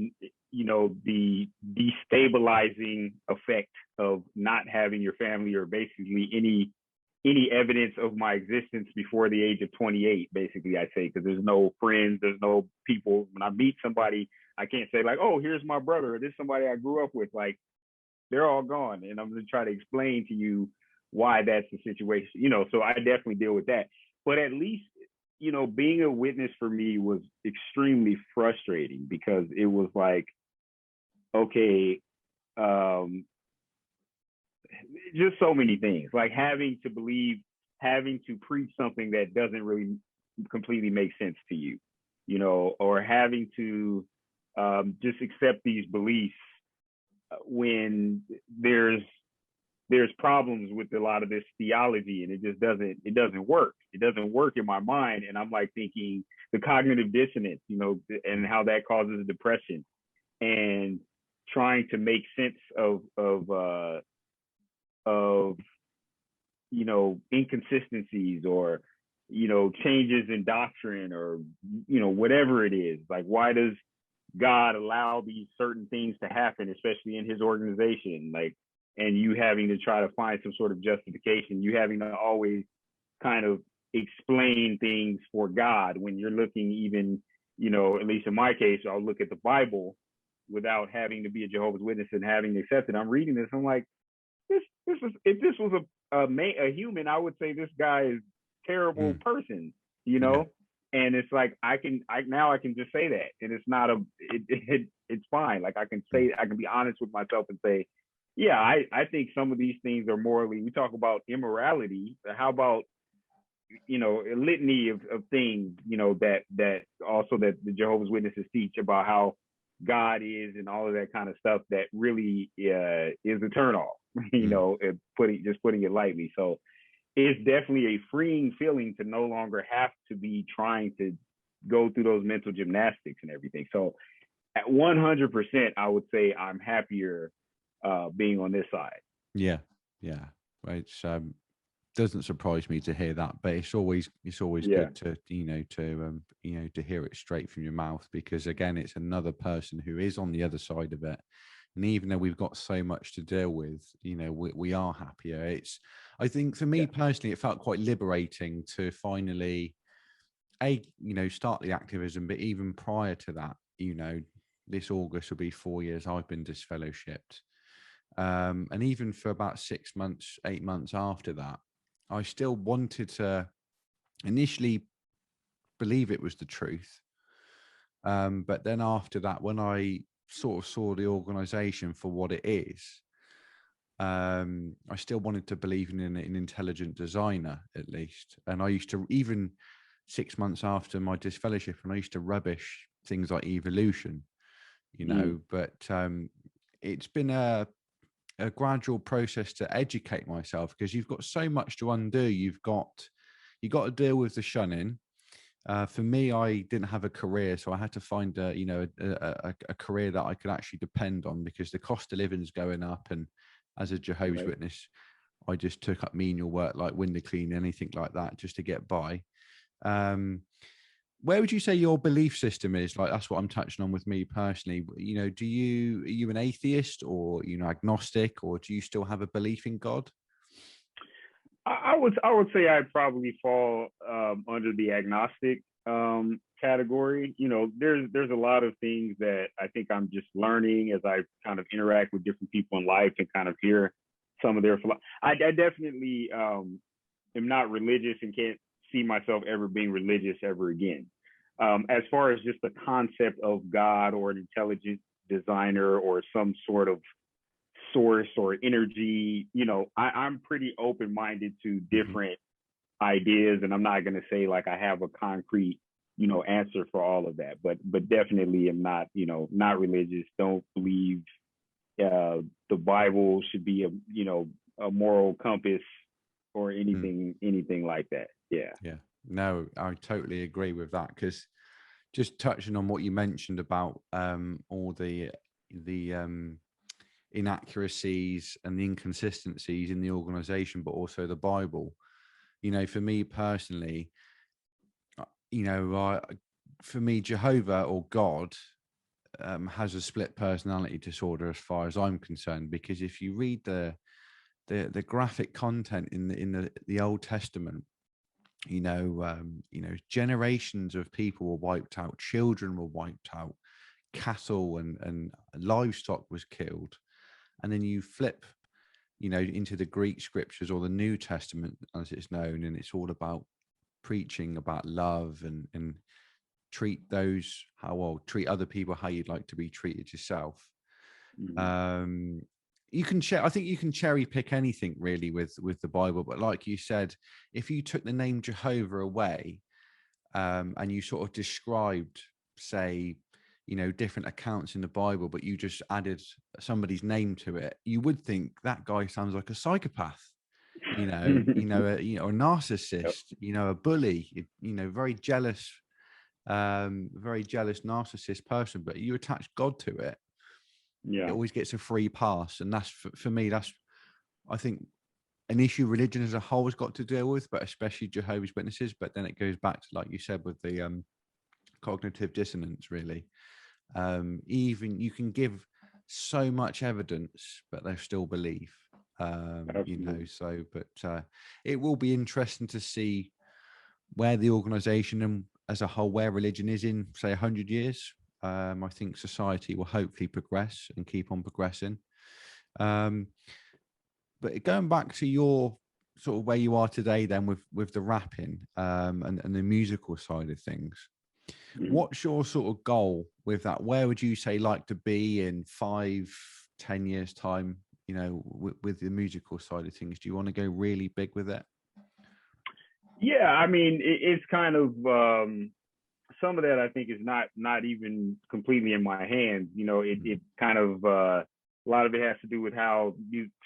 Speaker 2: the destabilizing effect of not having your family or basically any evidence of my existence before the age of 28, basically, I say, because there's no friends, there's no people. When I meet somebody, I can't say like, oh, here's my brother, or this is somebody I grew up with. Like, they're all gone. And I'm going to try to explain to you why that's the situation, so I definitely deal with that. But at least, being a witness for me was extremely frustrating because it was like, okay, just so many things, like having to preach something that doesn't really completely make sense to you, or having to just accept these beliefs when there's problems with a lot of this theology, and it doesn't work. It doesn't work in my mind. And I'm like thinking the cognitive dissonance, and how that causes depression, and trying to make sense of inconsistencies or, changes in doctrine or, whatever it is. Like, why does God allow these certain things to happen, especially in his organization? Like, and you having to try to find some sort of justification, you having to always kind of explain things for God when you're looking, even, at least in my case, I'll look at the Bible without having to be a Jehovah's Witness and having to accept it. I'm reading this, I'm like, if this was a human, I would say this guy is a terrible person,
Speaker 1: Yeah.
Speaker 2: And it's like, I can just say that, and it's not it's fine. Like, I can be honest with myself and say, yeah, I think some of these things are morally, we talk about immorality. How about, a litany of things, that also that the Jehovah's Witnesses teach about how God is and all of that kind of stuff that really is a turnoff, putting it lightly. So it's definitely a freeing feeling to no longer have to be trying to go through those mental gymnastics and everything. So at 100%, I would say I'm happier being on this side.
Speaker 1: Yeah. It's doesn't surprise me to hear that, but it's always good to to hear it straight from your mouth, because again, it's another person who is on the other side of it. And even though we've got so much to deal with, we are happier. I think for me personally, it felt quite liberating to finally start the activism. But even prior to that, this August will be 4 years I've been disfellowshipped. And even for about 6 months, 8 months after that, I still wanted to initially believe it was the truth. But then after that, when I sort of saw the organization for what it is, I still wanted to believe in an intelligent designer, at least. And I used to, even 6 months after my disfellowship, and I used to rubbish things like evolution, but it's been a gradual process to educate myself, because you've got so much to undo. You've got to deal with the shunning. For me, I didn't have a career, so I had to find a career that I could actually depend on, because the cost of living is going up. And as a Jehovah's Witness, I just took up menial work like window cleaning, anything like that, just to get by. Where would you say your belief system is? Like, that's what I'm touching on with me personally. Are you an atheist, or agnostic, or do you still have a belief in God?
Speaker 2: I would say I'd probably fall under the agnostic category. There's a lot of things that I think I'm just learning as I kind of interact with different people in life and kind of hear some of their. I definitely am not religious and can't see myself ever being religious ever again. As far as just the concept of God or an intelligent designer or some sort of source or energy, I'm pretty open-minded to different ideas, and I'm not going to say like I have a concrete, answer for all of that, but definitely am not, not religious. Don't believe the Bible should be a moral compass or anything like that. Yeah.
Speaker 1: No, I totally agree with that, because just touching on what you mentioned about all the inaccuracies and the inconsistencies in the organization, but also the Bible. For me personally, for me, Jehovah or God has a split personality disorder, as far as I'm concerned, because if you read the graphic content in the Old Testament, generations of people were wiped out, children were wiped out, cattle and livestock was killed. And then you flip, into the Greek scriptures, or the New Testament as it's known, and it's all about preaching about love and treat other people how you'd like to be treated yourself. You can I think you can cherry pick anything really with the Bible, but like you said, if you took the name Jehovah away, and you sort of described, say, different accounts in the Bible, but you just added somebody's name to it, you would think that guy sounds like a psychopath, a narcissist, a bully, very jealous narcissist person. But you attach God to it, it always gets a free pass. And that's for me, that's, I think, an issue religion as a whole has got to deal with, but especially Jehovah's Witnesses. But then it goes back to, like you said, with the cognitive dissonance, really. Even you can give so much evidence, but they still believe. But it will be interesting to see where the organization and as a whole, where religion is in, say, 100 years. I think society will hopefully progress and keep on progressing. But going back to your sort of where you are today, then with the rapping and the musical side of things, what's your sort of goal with that? Where would you say like to be in 5-10 years time, with the musical side of things? Do you want to go really big with it?
Speaker 2: Yeah, I mean, it's kind of some of that I think is not even completely in my hands. It kind of a lot of it has to do with how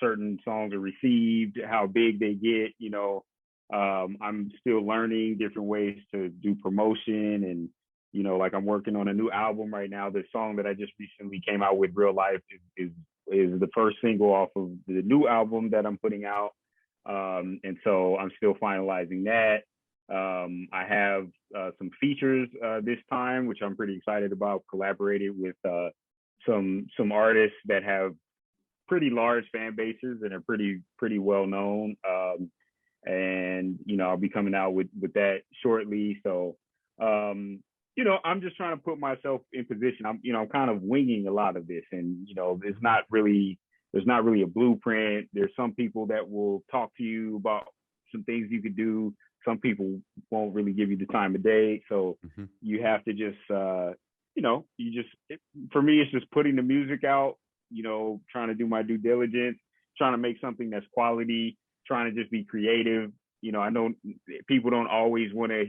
Speaker 2: certain songs are received, how big they get. I'm still learning different ways to do promotion, and like I'm working on a new album right now. The song that I just recently came out with, Real Life, is the first single off of the new album that I'm putting out. And so I'm still finalizing that. I have some features this time, which I'm pretty excited about. Collaborated with some artists that have pretty large fan bases and are pretty well known. And I'll be coming out with that shortly. So I'm just trying to put myself in position. I'm kind of winging a lot of this, and there's not really a blueprint. There's some people that will talk to you about some things you could do. Some people won't really give you the time of day. So you have to just for me, it's just putting the music out, trying to do my due diligence, trying to make something that's quality, trying to just be creative. I know people don't always want to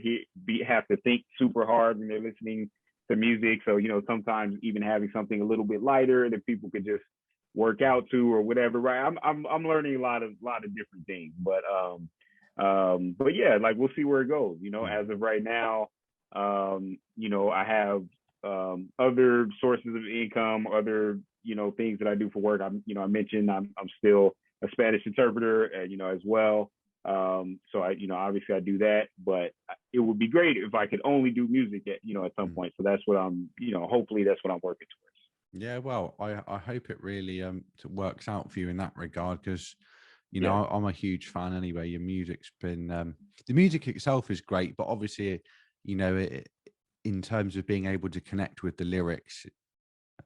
Speaker 2: have to think super hard when they're listening to music. So, sometimes even having something a little bit lighter that people could just work out to or whatever. Right. I'm learning a lot of different things, but yeah, like we'll see where it goes. As of right now, I have other sources of income, other things that I do for work. I mentioned I'm still a Spanish interpreter, as well. So I, obviously I do that, but it would be great if I could only do music at some point. So that's what I'm, hopefully that's what I'm working towards.
Speaker 1: Yeah, well, I hope it really works out for you in that regard, because
Speaker 2: Yeah.
Speaker 1: I'm a huge fan anyway. Your music's been the music itself is great, but obviously, in terms of being able to connect with the lyrics,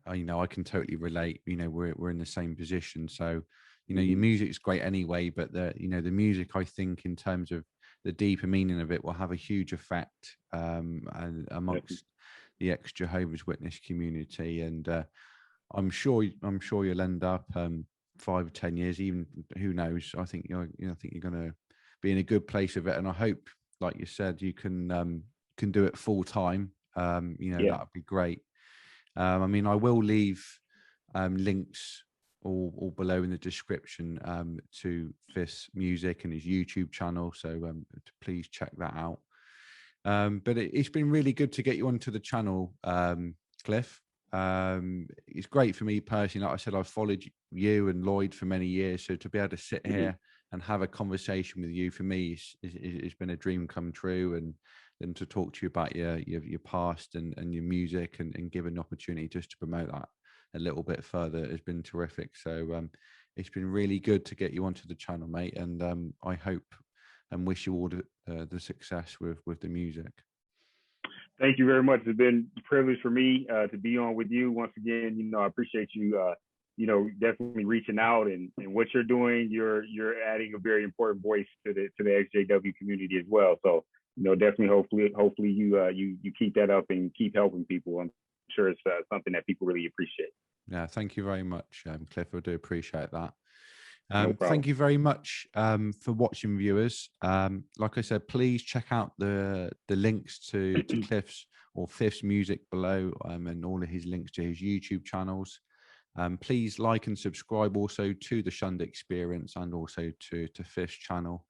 Speaker 1: I can totally relate. We're in the same position, so your music's great anyway. But the music, I think, in terms of the deeper meaning of it, will have a huge effect and amongst the ex-Jehovah's Witness community, and I'm sure you'll end up 5 or 10 years, even who knows. I think you're going to be in a good place with it, and I hope, like you said, you can do it full time. That would be great. I will leave links all below in the description to Fifth's music and his YouTube channel, so please check that out. But it's been really good to get you onto the channel, Cliff. It's great for me personally. Like I said, I've followed you and Lloyd for many years, so to be able to sit here and have a conversation with you, for me, it's been a dream come true, and to talk to you about your past and your music and give an opportunity just to promote that a little bit further has been terrific. So it's been really good to get you onto the channel, mate, and I hope and wish you all the success with the music.
Speaker 2: Thank you very much. It's been a privilege for me to be on with you once again. I appreciate you, definitely reaching out and what you're doing. You're adding a very important voice to the XJW community as well. So, definitely, hopefully you keep that up and keep helping people. I'm sure it's something that people really appreciate.
Speaker 1: Yeah, thank you very much, Cliff. I do appreciate that.
Speaker 2: No
Speaker 1: thank you very much for watching, viewers. Like I said, please check out the links to Cliff's or Fifth's music below, and all of his links to his YouTube channels. Please like and subscribe also to the Shunned Experience and also to Fifth's channel.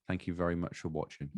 Speaker 1: Thank you very much for watching.